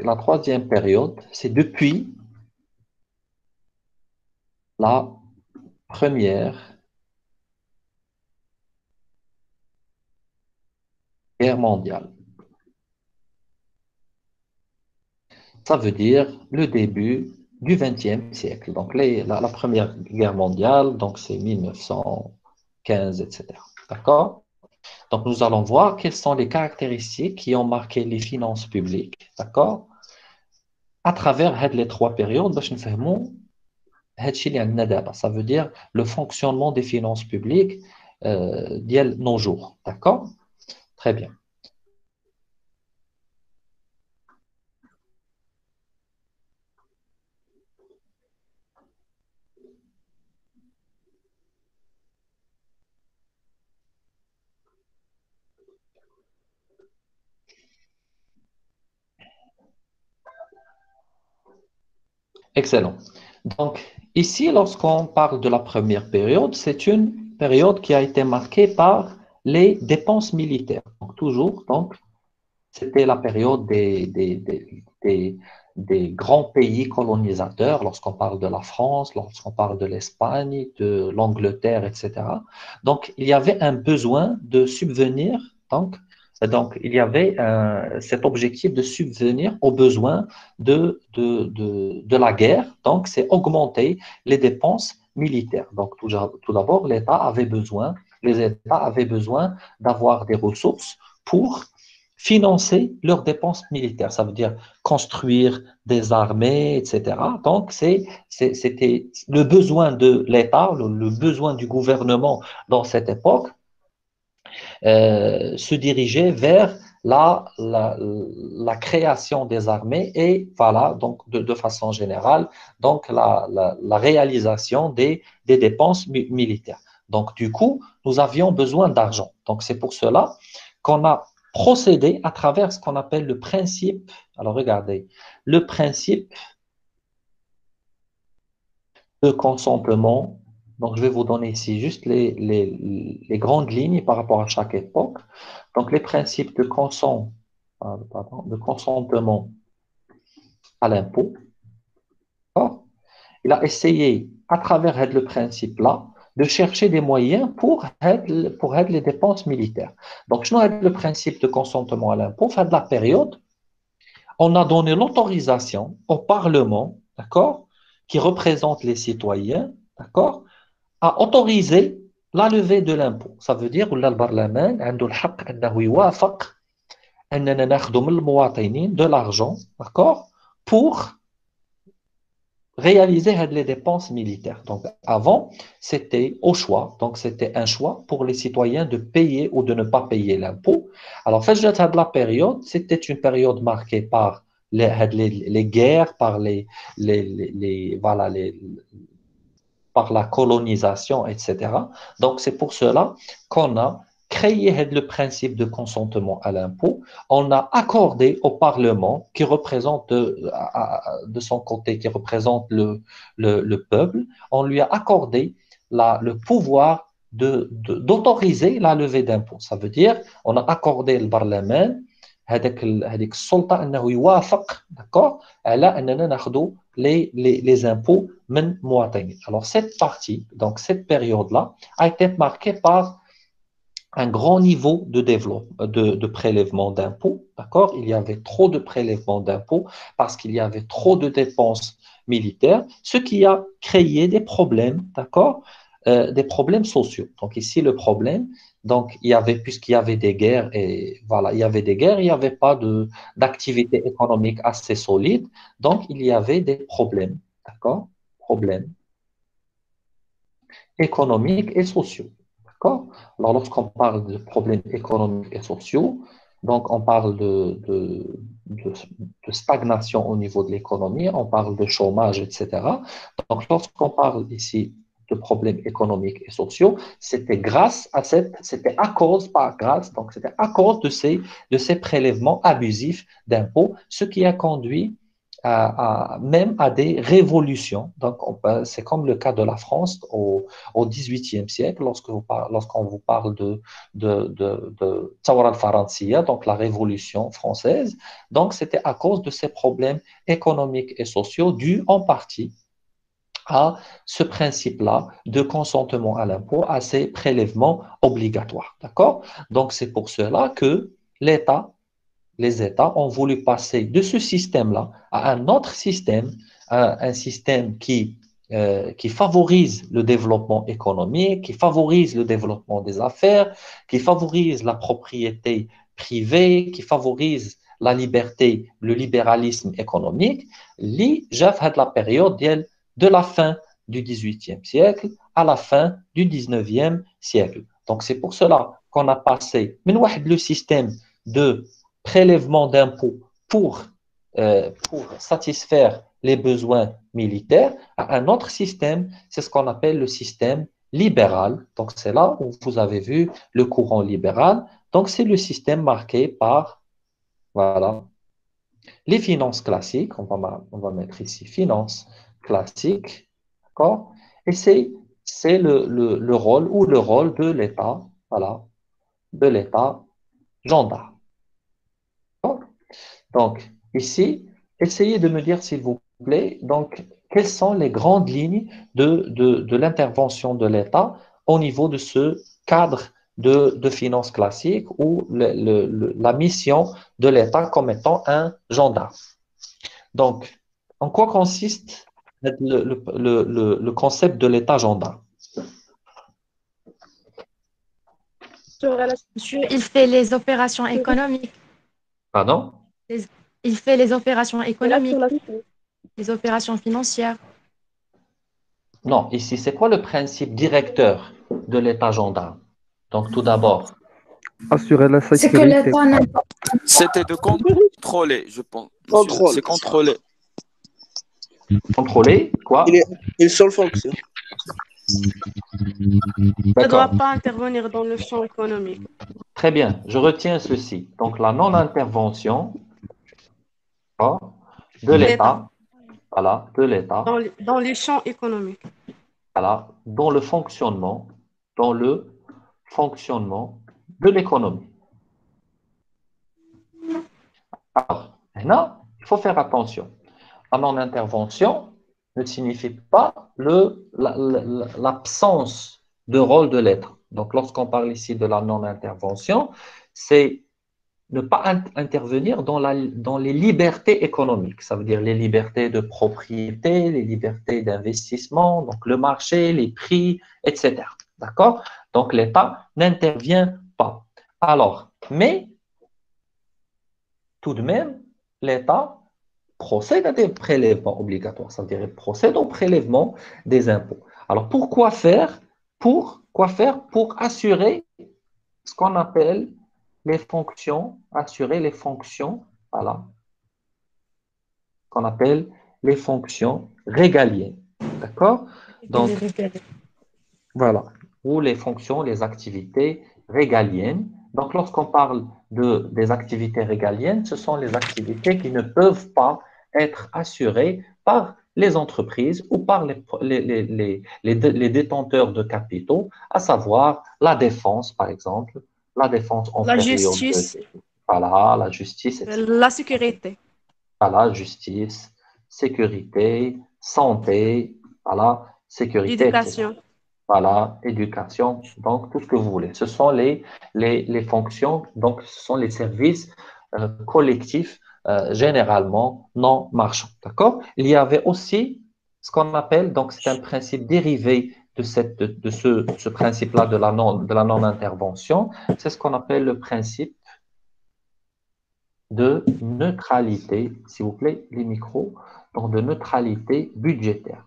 la troisième période, c'est depuis la première Guerre mondiale. Ça veut dire le début du XXe siècle. Donc, la Première Guerre mondiale, donc c'est 1915, etc. D'accord? Donc, nous allons voir quelles sont les caractéristiques qui ont marqué les finances publiques, d'accord? À travers les trois périodes, باش نفهموا هادشي اللي عندنا دابا. Ça veut dire le fonctionnement des finances publiques ديال nos jours, d'accord? Très bien. Excellent. Donc, ici, lorsqu'on parle de la première période, c'est une période qui a été marquée par les dépenses militaires. Donc, toujours, donc, c'était la période des grands pays colonisateurs, lorsqu'on parle de la France, lorsqu'on parle de l'Espagne, de l'Angleterre, etc. Donc, il y avait un besoin de subvenir, il y avait cet objectif de subvenir aux besoins de la guerre. Donc, c'est augmenter les dépenses militaires. Donc, tout d'abord, les États avaient besoin d'avoir des ressources pour financer leurs dépenses militaires. Ça veut dire construire des armées, etc. Donc, c'était le besoin de l'État, le besoin du gouvernement dans cette époque se dirigeait vers la création des armées et voilà, donc de façon générale, donc la réalisation des dépenses militaires. Donc, du coup, nous avions besoin d'argent. Donc, c'est pour cela qu'on a procédé à travers ce qu'on appelle le principe. Alors, regardez, le principe de consentement. Donc, je vais vous donner ici juste les grandes lignes par rapport à chaque époque. Donc, les principes de consentement à l'impôt. Il a essayé, à travers le principe-là, de chercher des moyens pour aider les dépenses militaires. Donc, je n'ai le principe de consentement à l'impôt. Fin de la période, on a donné l'autorisation au Parlement, d'accord, qui représente les citoyens, d'accord, à autoriser la levée de l'impôt. Ça veut dire que le Parlement a le droit de يوافق أننا ناخذ من المواطنين de l'argent, d'accord, pour réaliser les dépenses militaires. Donc, avant, c'était au choix. Donc, c'était un choix pour les citoyens de payer ou de ne pas payer l'impôt. Alors, fait de la période, c'était une période marquée par les guerres, par la colonisation, etc. Donc, c'est pour cela qu'on a créé le principe de consentement à l'impôt. On a accordé au Parlement, qui représente de son côté, qui représente le peuple, on lui a accordé le pouvoir d'autoriser la levée d'impôts. Ça veut dire, on a accordé le Parlement هذيك السلطة أنه يوافق d'accord على أننا ناخذوا les impôts من مواطنين. Alors cette partie, donc cette période-là, a été marquée par un grand niveau de développement, de prélèvement d'impôts, d'accord? Il y avait trop de prélèvements d'impôts parce qu'il y avait trop de dépenses militaires, ce qui a créé des problèmes, d'accord? Des problèmes sociaux. Donc ici, le problème, donc puisqu'il y avait des guerres et voilà, il y avait des guerres, il n'y avait pas d'activité économique assez solide, donc il y avait des problèmes, d'accord? Problèmes économiques et sociaux. D'accord? Alors, lorsqu'on parle de problèmes économiques et sociaux, donc on parle de stagnation au niveau de l'économie, on parle de chômage, etc. Donc, lorsqu'on parle ici de problèmes économiques et sociaux, c'était à cause, pas grâce, donc c'était à cause de ces prélèvements abusifs d'impôts, ce qui a conduit même à des révolutions. Donc, c'est comme le cas de la France au XVIIIe siècle, lorsqu'on vous parle de Thawra al-Faransiya, donc la Révolution française. Donc, c'était à cause de ces problèmes économiques et sociaux dus en partie à ce principe-là de consentement à l'impôt, à ces prélèvements obligatoires. D'accord? Donc, c'est pour cela que l'État, les États ont voulu passer de ce système-là à un autre système, à un système qui favorise le développement économique, qui favorise le développement des affaires, qui favorise la propriété privée, qui favorise la liberté, le libéralisme économique. Li جا la période de la fin du XVIIIe siècle à la fin du XIXe siècle. Donc c'est pour cela qu'on a passé le système de prélèvement d'impôts pour satisfaire les besoins militaires à un autre système, c'est ce qu'on appelle le système libéral. Donc c'est là où vous avez vu le courant libéral. Donc c'est le système marqué par, voilà, les finances classiques. On va mettre ici finances classiques, d'accord? Et c'est le rôle ou le rôle de l'État, voilà, de l'État gendarme. Donc, ici, essayez de me dire, s'il vous plaît, donc, quelles sont les grandes lignes de l'intervention de l'État au niveau de ce cadre de finances classiques ou la mission de l'État comme étant un gendarme. Donc, en quoi consiste le concept de l'État gendarme? Monsieur, il fait les opérations économiques. Pardon? Les- Il fait les opérations économiques, les opérations financières. Non, ici, c'est quoi le principe directeur de l'État gendarme? Donc, tout d'abord, Assurer la C'est que sécurité. l'État n'a C'était de contrôler, je pense. Monsieur, Contrôle. c'est contrôler. contrôler quoi? Il est une seule fonction. Ne doit D'accord. pas intervenir dans le champ économique. Très bien, je retiens ceci. Donc, la non-intervention, d'accord, de L'État, l'État, voilà, de l'État, dans les champs économiques. voilà, dans le fonctionnement de l'économie. Alors, maintenant, il faut faire attention. La non-intervention ne signifie pas l'absence de rôle de l'être. Donc, lorsqu'on parle ici de la non-intervention, c'est ne pas intervenir dans les libertés économiques. Ça veut dire les libertés de propriété, les libertés d'investissement, donc le marché, les prix, etc. D'accord? Donc, l'État n'intervient pas. Alors, mais tout de même, l'État procède à des prélèvements obligatoires, c'est-à-dire il procède au prélèvement des impôts. Alors, pour assurer ce qu'on appelle les fonctions, assurer les fonctions, voilà, qu'on appelle les fonctions régaliennes. D'accord? Donc, voilà, ou les fonctions, les activités régaliennes. Donc, lorsqu'on parle des activités régaliennes, ce sont les activités qui ne peuvent pas être assurées par les entreprises ou par les détenteurs de capitaux, à savoir la défense, par exemple, la défense en La période justice, voilà, la justice, etc. la sécurité, Voilà, justice, sécurité, santé, voilà, sécurité, etc. l'éducation. Voilà, éducation, donc tout ce que vous voulez. Ce sont les fonctions, donc ce sont les services collectifs généralement non marchands. D'accord? Il y avait aussi ce qu'on appelle, donc c'est un principe dérivé de ce principe-là de la non-intervention, c'est ce qu'on appelle le principe de neutralité, s'il vous plaît, les micros, donc de neutralité budgétaire.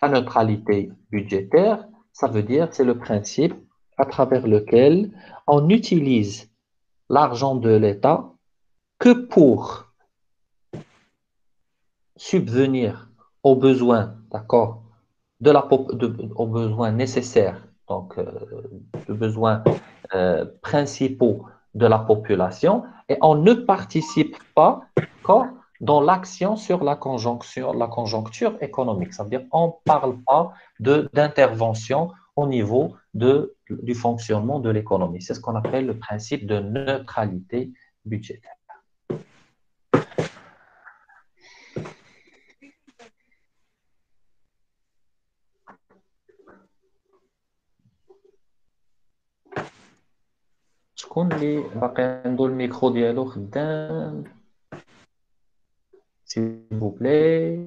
La neutralité budgétaire, ça veut dire, c'est le principe à travers lequel on utilise l'argent de l'État que pour subvenir aux besoins, d'accord, aux besoins nécessaires, donc aux besoins principaux de la population, et on ne participe pas, d'accord, dans l'action sur la conjoncture économique. Ça veut dire qu'on ne parle pas d'intervention au niveau du fonctionnement de l'économie. C'est ce qu'on appelle le principe de neutralité budgétaire. Je شكون اللي باقي عنده الميكرو ديالو خدام s'il vous plaît.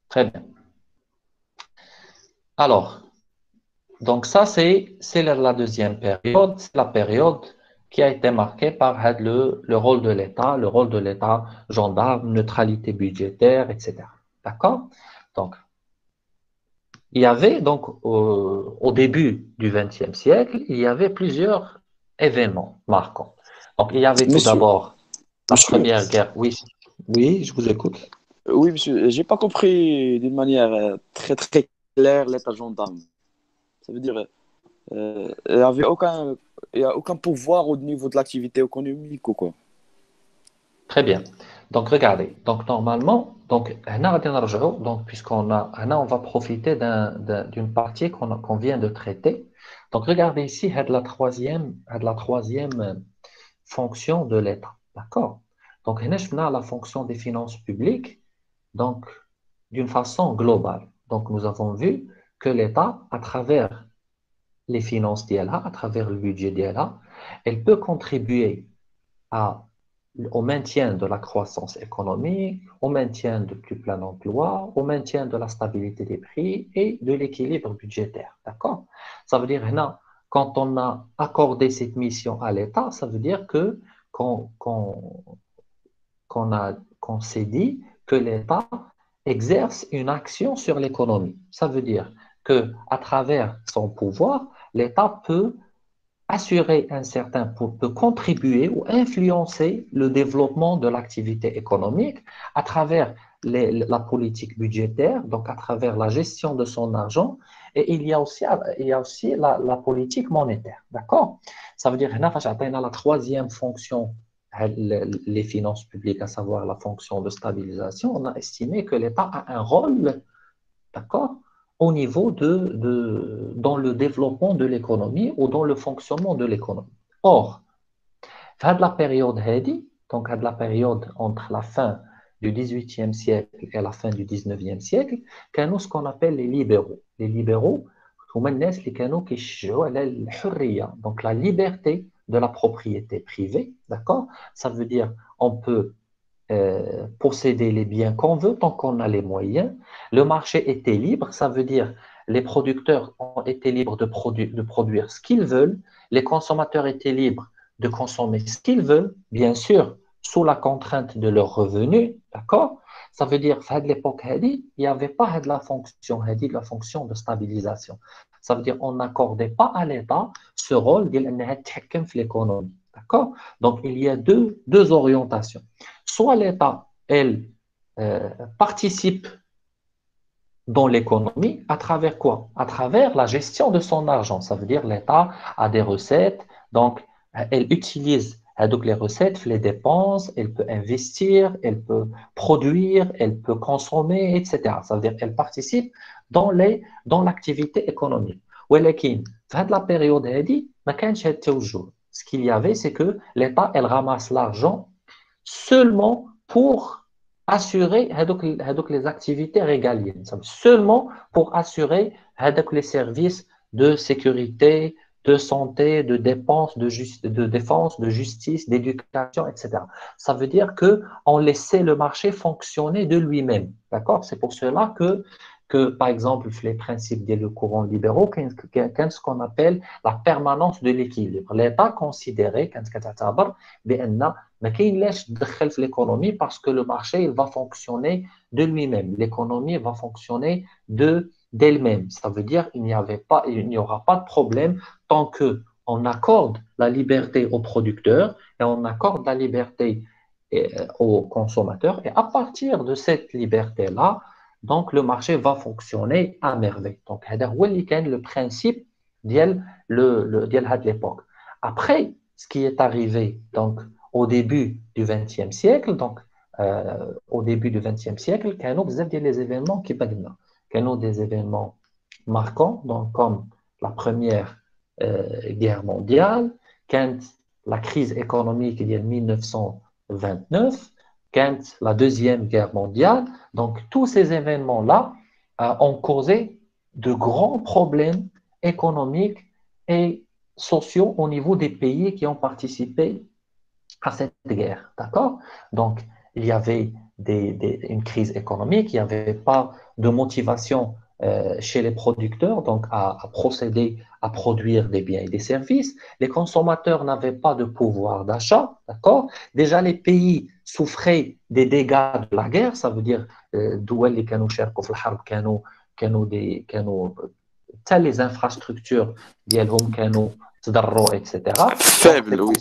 Très bien. Alors, donc ça, c'est la deuxième période. C'est la période qui a été marquée par le rôle de l'État, gendarme, neutralité budgétaire, etc. D'accord? Donc, il y avait donc au début du XXe siècle, il y avait plusieurs événements marquants. Donc, il y avait tout Monsieur, d'abord la monsieur, Première Guerre. Oui, oui, je vous écoute. oui, monsieur, j'ai pas compris d'une manière très très claire l'état gendarme. Ça veut dire, il y avait il y a aucun pouvoir au niveau de l'activité économique ou quoi. Très bien. Donc, regardez. Donc, normalement, donc, هنا غادي نرجعوا. Donc, puisqu'on a, هنا, on va profiter d'une partie qu'on vient de traiter. Donc, regardez ici, la troisième fonction de l'État. D'accord? Donc, هنا شفنا la fonction des finances publiques. Donc, d'une façon globale. Donc, nous avons vu que l'État, à travers les finances d'ILA, à travers le budget d'ILA, elle peut contribuer au maintien de la croissance économique, au maintien du plein emploi, au maintien de la stabilité des prix et de l'équilibre budgétaire. D'accord? Ça veut dire, quand on a accordé cette mission à l'État, ça veut dire qu'on s'est dit que l'État exerce une action sur l'économie. Ça veut dire que à travers son pouvoir, l'État peut peut contribuer ou influencer le développement de l'activité économique à travers la politique budgétaire, donc à travers la gestion de son argent, et il y a aussi la politique monétaire. D'accord? Ça veut dire que la troisième fonction, les finances publiques, à savoir la fonction de stabilisation, on a estimé que l'État a un rôle, d'accord, au niveau dans le développement de l'économie ou dans le fonctionnement de l'économie. Or, la période donc la période entre la fin du XVIIIe siècle et la fin du XIXe siècle, كانوا ce qu'on appelle les libéraux. Les libéraux, هما الناس اللي كانوا كيشجعوا على الحرية, donc la liberté de la propriété privée, d'accord? Ça veut dire on peut posséder les biens qu'on veut tant qu'on a les moyens. Le marché était libre, ça veut dire les producteurs ont été libres de produire ce qu'ils veulent, les consommateurs étaient libres de consommer ce qu'ils veulent, bien sûr, sous la contrainte de leurs revenus, d'accord? Ça veut dire qu'à l'époque, il n'y avait pas de la fonction de stabilisation. Ça veut dire qu'on n'accordait pas à l'État ce rôle de l'économie. D'accord? Donc, il y a deux orientations. Soit l'État, elle, participe dans l'économie, à travers quoi? À travers la gestion de son argent. Ça veut dire l'État a des recettes, donc elle utilise donc les recettes, les dépenses, elle peut investir, elle peut produire, elle peut consommer, etc. Ça veut dire qu'elle participe dans l'activité économique. ولكن في هذه la période هذه ما كانش هذا التوجه. Ce qu'il y avait, c'est que l'État, elle ramasse l'argent seulement pour assurer les activités régaliennes, seulement pour assurer les services de sécurité, de santé, de dépenses, de défense, de justice, d'éducation, etc. Ça veut dire qu'on laissait le marché fonctionner de lui-même. D'accord? C'est pour cela que, par exemple, les principes des courants libéraux, qu'est ce qu'on appelle la permanence de l'équilibre. L'État considérait que l'économie parce que le marché il va fonctionner de lui-même. L'économie va fonctionner d'elle-même. Ça veut dire qu'il n'y aura pas de problème tant qu'on accorde la liberté aux producteurs et on accorde la liberté aux consommateurs. Et à partir de cette liberté-là, donc le marché va fonctionner à merveille. Donc, c'est le principe de l'époque. Après, ce qui est arrivé donc, au début du XXe siècle, donc au début du XXe siècle, il y a des événements qui sont des événements marquants, donc, comme la Première Guerre mondiale, quand la crise économique de 1929, quand la Deuxième Guerre mondiale. Donc, tous ces événements-là ont causé de grands problèmes économiques et sociaux au niveau des pays qui ont participé à cette guerre. D'accord? Donc, il y avait une crise économique, il n'y avait pas de motivation chez les producteurs donc à procéder à produire des biens et des services. Les consommateurs n'avaient pas de pouvoir d'achat. D'accord? Déjà, les pays souffraient des dégâts de la guerre, ça veut dire الدول اللي كانوا شاركوا في الحرب كانوا حتى les infrastructures ديالهم كانوا تضروا etc. Faible, oui.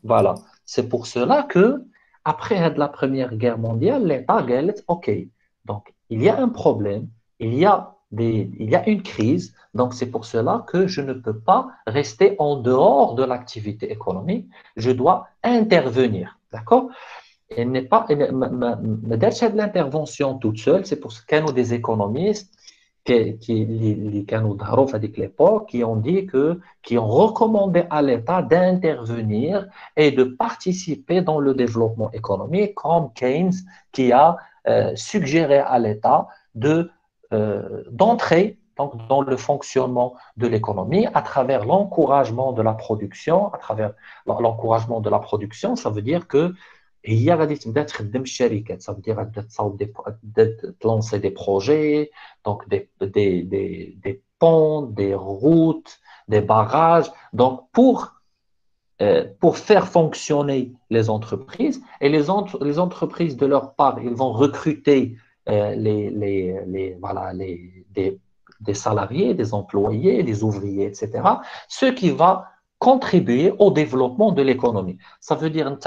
Voilà. C'est pour cela que, après la Première Guerre mondiale, l'État a dit, OK, donc il y a un problème, il y a une crise, donc c'est pour cela que je ne peux pas rester en dehors de l'activité économique, je dois intervenir, d'accord? Elle n'est pas, de l'intervention toute seule, c'est pour ce qu'il y a des économistes qui ont dit qui ont recommandé à l'État d'intervenir et de participer dans le développement économique, comme Keynes, qui a suggéré à l'État d'entrer donc, dans le fonctionnement de l'économie à travers l'encouragement de la production. À travers l'encouragement de la production, ça veut dire que هي غادي تبدا تخدم الشركات ça veut dire تبدا تصاوب lancer des projets donc des ponts des routes des barrages donc pour faire fonctionner les entreprises et les entreprises de leur part ils vont recruter des salariés des employés des ouvriers etc. ce qui va contribuer au développement de l'économie. Ça veut dire une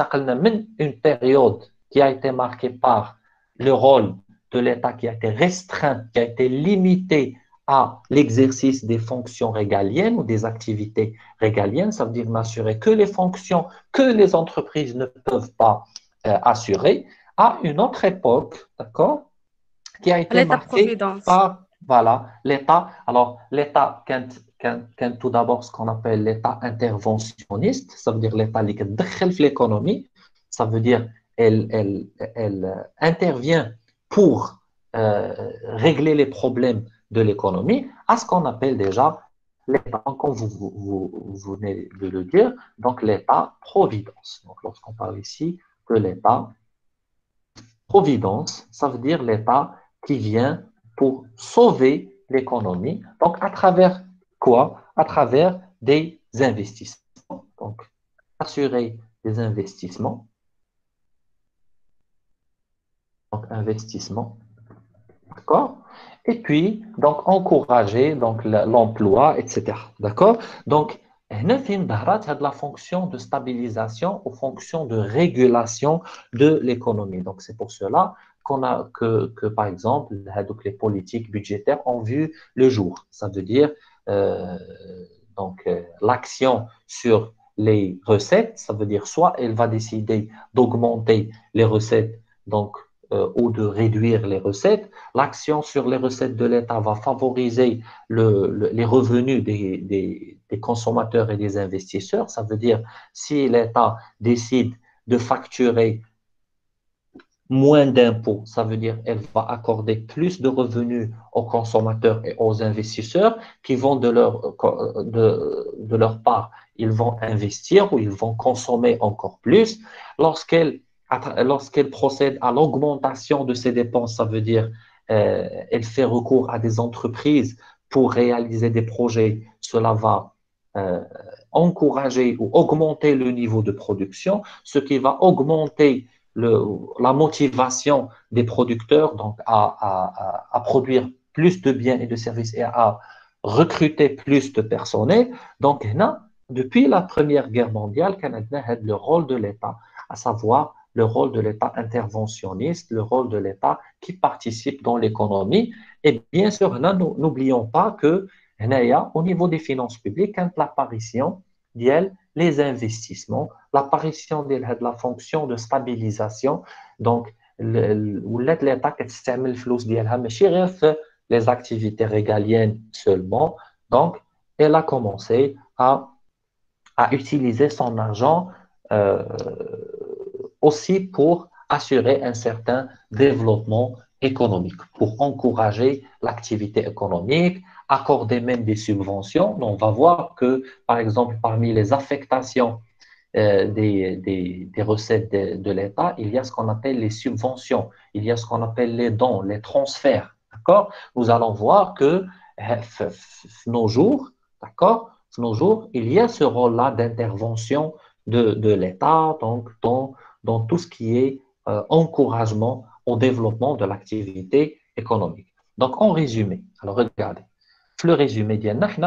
période qui a été marquée par le rôle de l'État qui a été restreint, qui a été limité à l'exercice des fonctions régaliennes ou des activités régaliennes. Ça veut dire m'assurer que les fonctions que les entreprises ne peuvent pas assurer à une autre époque, d'accord, qui a été marquée par l'État. Alors, l'État, quand tout d'abord ce qu'on appelle l'État interventionniste, ça veut dire l'État qui entre dans l'économie, ça veut dire elle intervient pour régler les problèmes de l'économie, à ce qu'on appelle déjà l'État, comme vous venez de le dire, donc l'État-providence. Donc, lorsqu'on parle ici de l'État-providence, ça veut dire l'État qui vient pour sauver l'économie. Donc, à travers quoi? À travers des investissements. Donc, assurer des investissements. Donc, investissement. D'accord? Et puis, donc, encourager donc, l'emploi, etc. D'accord? Donc, هنا فين ظهرت هذه la fonction de stabilisation ou fonction de régulation de l'économie. Donc, c'est pour cela que par exemple, les politiques budgétaires ont vu le jour. Ça veut dire l'action sur les recettes, ça veut dire soit elle va décider d'augmenter les recettes, donc ou de réduire les recettes. L'action sur les recettes de l'État va favoriser les revenus des consommateurs et des investisseurs. Ça veut dire si l'État décide de facturer moins d'impôts, ça veut dire qu'elle va accorder plus de revenus aux consommateurs et aux investisseurs qui vont de leur part, ils vont investir ou ils vont consommer encore plus. Lorsqu'elle procède à l'augmentation de ses dépenses, ça veut dire elle fait recours à des entreprises pour réaliser des projets. Cela va encourager ou augmenter le niveau de production, ce qui va augmenter la motivation des producteurs donc à produire plus de biens et de services et à recruter plus de personnel. Donc, depuis la Première Guerre mondiale, Canada a le rôle de l'État, à savoir le rôle de l'État interventionniste, le rôle de l'État qui participe dans l'économie. Et bien sûr, n'oublions pas que au niveau des finances publiques, quand l'apparition les investissements, l'apparition de la fonction de stabilisation, donc l'État qui استعمل الفلوس ديالها ماشي غير في les activités régaliennes seulement, donc elle a commencé à utiliser son argent aussi pour assurer un certain développement économique, pour encourager l'activité économique, accorder même des subventions. Donc, on va voir que, par exemple, parmi les affectations des recettes de l'État, il y a ce qu'on appelle les subventions, il y a ce qu'on appelle les dons, les transferts. D'accord? Nous allons voir que nos jours, d'accord, nos jours, il y a ce rôle-là d'intervention de l'État, donc dans tout ce qui est encouragement au développement de l'activité économique. Donc, en résumé, alors regardez, le résumé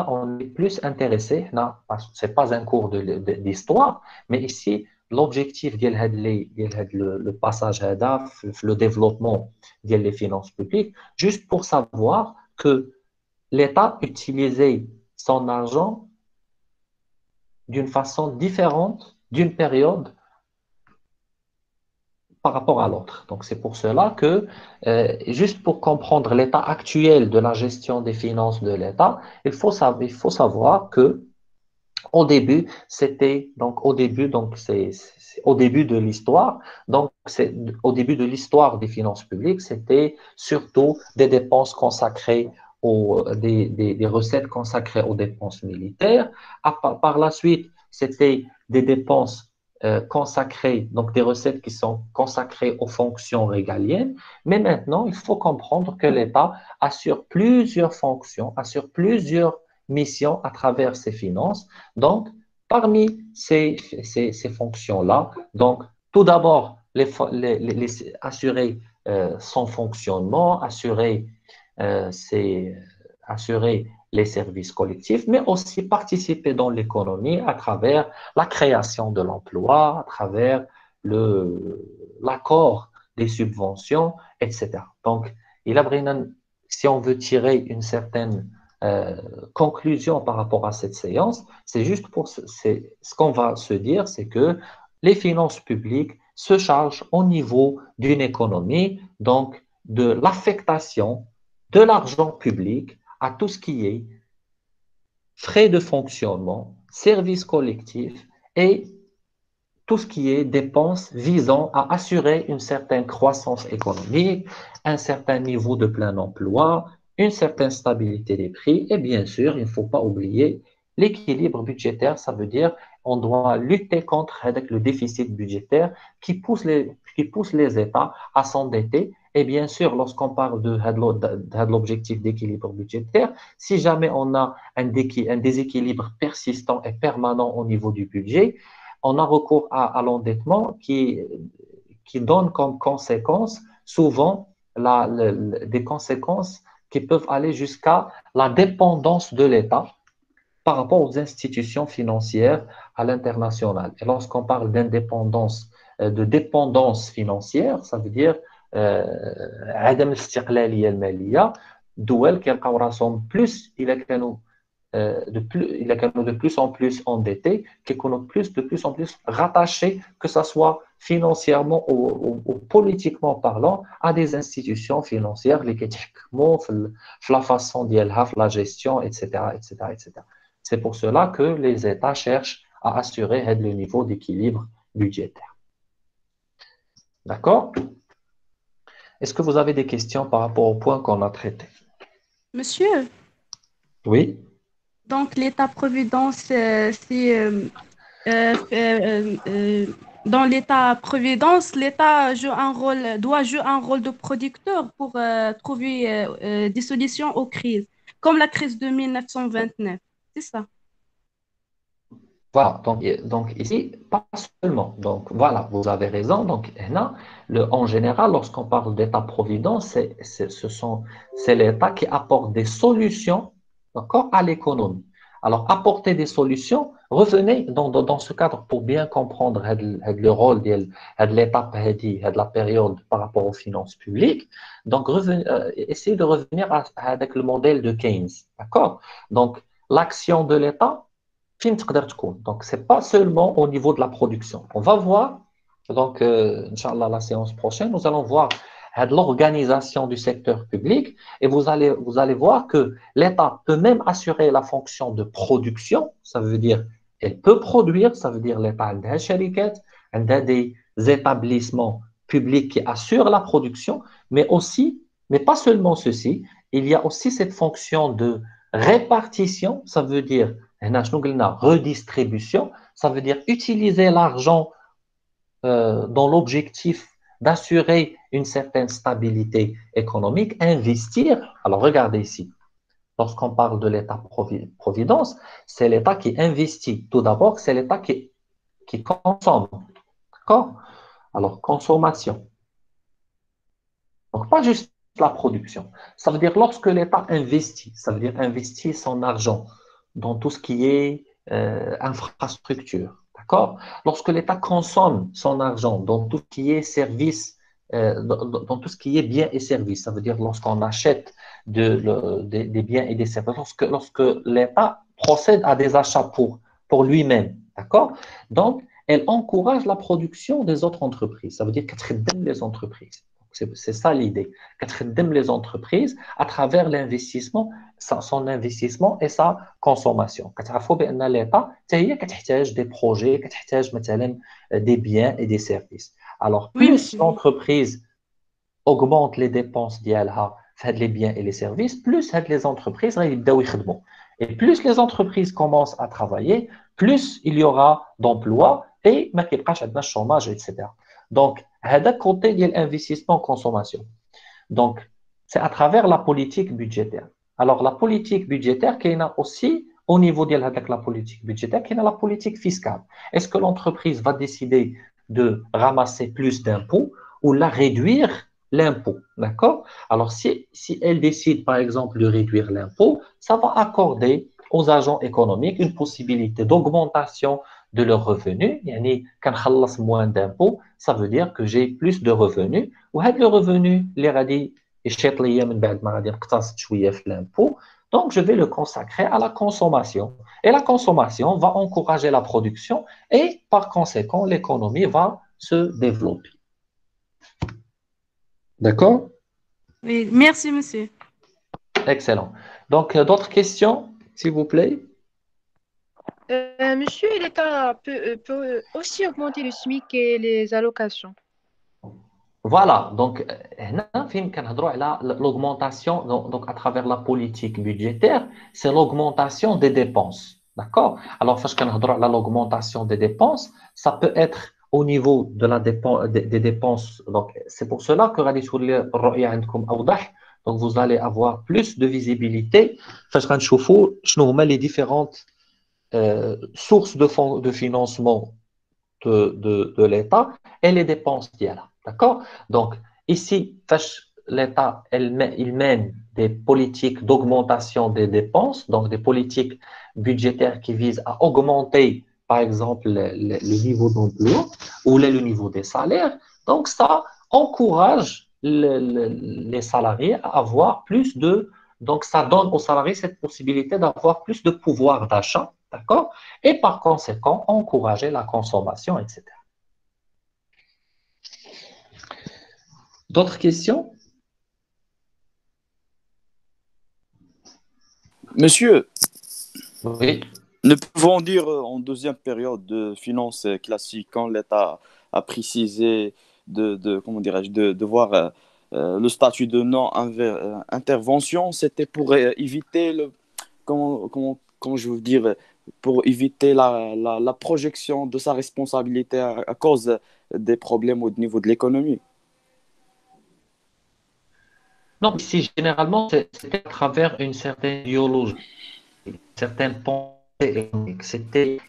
on est plus intéressé, ce n'est pas un cours d'histoire, mais ici, l'objectif le passage le développement des finances publiques, juste pour savoir que l'État utilisait son argent d'une façon différente d'une période par rapport à l'autre. Donc, c'est pour cela que, juste pour comprendre l'état actuel de la gestion des finances de l'État, il faut savoir que au début, au début de l'histoire, donc c'est au début de l'histoire des finances publiques, c'était surtout des dépenses consacrées des recettes consacrées aux dépenses militaires. Par la suite, c'était des dépenses consacrées, donc des recettes qui sont consacrées aux fonctions régaliennes. Mais maintenant, il faut comprendre que l'État assure plusieurs fonctions, assure plusieurs missions à travers ses finances. Donc, parmi ces fonctions-là, donc tout d'abord, assurer son fonctionnement, euh, assurer les services collectifs, mais aussi participer dans l'économie à travers la création de l'emploi, à travers l'accord des subventions, etc. Donc, si on veut tirer une certaine conclusion par rapport à cette séance, c'est juste ce qu'on va se dire, c'est que les finances publiques se chargent au niveau d'une économie, donc de l'affectation de l'argent public à tout ce qui est frais de fonctionnement, services collectifs et tout ce qui est dépenses visant à assurer une certaine croissance économique, un certain niveau de plein emploi, une certaine stabilité des prix et bien sûr, il ne faut pas oublier l'équilibre budgétaire, ça veut dire on doit lutter contre le déficit budgétaire qui pousse les États à s'endetter. Et bien sûr, lorsqu'on parle de l'objectif d'équilibre budgétaire, si jamais on a un déséquilibre persistant et permanent au niveau du budget, on a recours à l'endettement qui donne comme conséquence souvent des conséquences qui peuvent aller jusqu'à la dépendance de l'État par rapport aux institutions financières à l'international. Et lorsqu'on parle d'indépendance, de dépendance financière, ça veut dire عدم الاستقلالية المالية دول كيلقاو راسهم plus de plus en plus endettés, qui sont de plus en plus rattachés, que ce soit financièrement ou politiquement parlant, à des institutions financières, les la façon d'y la gestion, etc., etc., etc. C'est pour cela que les États cherchent à assurer le niveau d'équilibre budgétaire. D'accord? Est-ce que vous avez des questions par rapport au point qu'on a traité? Monsieur, Oui? donc l'État-providence, dans l'État-providence, l'État doit jouer un rôle de producteur pour trouver des solutions aux crises, comme la crise de 1929. C'est ça. Voilà, donc ici, pas seulement. Donc voilà, vous avez raison. Donc là, en général, lorsqu'on parle d'État-providence, c'est l'État qui apporte des solutions, d'accord, à l'économie. Alors, apporter des solutions, revenez dans ce cadre pour bien comprendre le rôle de l'étape de la période par rapport aux finances publiques. Donc, essayez de revenir avec le modèle de Keynes, d'accord? Donc, l'action de l'État, donc, ce n'est pas seulement au niveau de la production. On va voir, donc, Inch'Allah, la séance prochaine, nous allons voir l'organisation du secteur public et vous allez voir que l'État peut même assurer la fonction de production, ça veut dire elle peut produire, ça veut dire l'État a des établissements public qui assure la production, mais aussi, mais pas seulement ceci, il y a aussi cette fonction de répartition, ça veut dire redistribution, ça veut dire utiliser l'argent dans l'objectif d'assurer une certaine stabilité économique, investir. Alors regardez ici, lorsqu'on parle de l'État-providence, c'est l'État qui investit. Tout d'abord, c'est l'État qui consomme. D'accord? Alors, consommation. Donc, pas juste la production. Ça veut dire lorsque l'État investit, ça veut dire investir son argent dans tout ce qui est infrastructure. D'accord? Lorsque l'État consomme son argent dans tout ce qui est service, dans tout ce qui est biens et services, ça veut dire lorsqu'on achète des biens et des services, lorsque l'État procède à des achats pour lui-même. D'accord? Donc, elle encourage la production des autres entreprises. Ça veut dire qu'elle aide les entreprises. C'est ça l'idée. Qu'elle aide les entreprises à travers l'investissement, son investissement et sa consommation. كتعرفوا بأن l'État هي كتحتاج des projets, كتحتاج مثلا des biens et des services. Alors, plus l'entreprise augmente les dépenses ديالها في les biens et les services, plus les entreprises غيبداو يخدموا. Et plus les entreprises commencent à travailler, plus il y aura d'emplois et ما كيبقاش عندنا chômage, etc. Donc, هذا côté ديال l'investissement consommation. Donc, c'est à travers la politique budgétaire. Alors, la politique budgétaire, qu'il y a aussi, au niveau de la politique budgétaire, qu'il y a la politique fiscale. Est-ce que l'entreprise va décider de ramasser plus d'impôts ou la réduire l'impôt? D'accord? Alors, si elle décide, par exemple, de réduire l'impôt, ça va accorder aux agents économiques une possibilité d'augmentation de leurs revenus. Yani, quand je moins d'impôts, ça veut dire que j'ai plus de revenus. Ou les revenus, les radis, l'impôt. Donc, je vais le consacrer à la consommation. Et la consommation va encourager la production et par conséquent, l'économie va se développer. D'accord? Oui, merci, monsieur. Excellent. Donc, d'autres questions, s'il vous plaît? Monsieur, l'État peut aussi augmenter le SMIC et les allocations. Voilà, donc l'augmentation, donc à travers la politique budgétaire, c'est l'augmentation des dépenses. D'accord? Alors, l'augmentation des dépenses, ça peut être au niveau de des dépenses. Donc, c'est pour cela que donc vous allez avoir plus de visibilité. Les différentes sources de financement de l'État et les dépenses d'IA. D'accord? Donc, ici, l'État, il mène des politiques d'augmentation des dépenses, donc des politiques budgétaires qui visent à augmenter, par exemple, le niveau d'emploi ou le niveau des salaires. Donc, ça encourage les salariés à avoir plus de... Donc, ça donne aux salariés cette possibilité d'avoir plus de pouvoir d'achat, d'accord? Et par conséquent, encourager la consommation, etc. D'autres questions? Monsieur, Oui. ne pouvons dire en deuxième période de finances classiques, quand l'État a précisé comment dirais-je, de voir le statut de non-intervention, c'était pour éviter comment je veux dire, pour éviter la projection de sa responsabilité à cause des problèmes au niveau de l'économie. Non, ici, généralement, c'était à travers une certaine idéologie, une certaine pensée économique.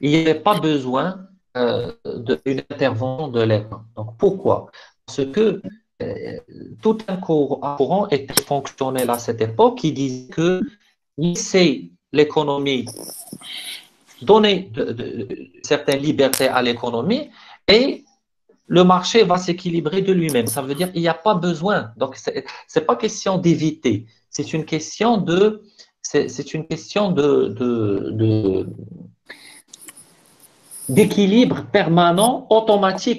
Il n'y avait pas besoin d'une intervention de l'État. Donc, pourquoi? Parce que tout un courant était fonctionnel à cette époque qui disait que laisser l'économie, donner certaines libertés à l'économie et le marché va s'équilibrer de lui-même. Ça veut dire qu'il n'y a pas besoin. Donc, c'est pas question d'éviter. C'est une question d'équilibre permanent, automatique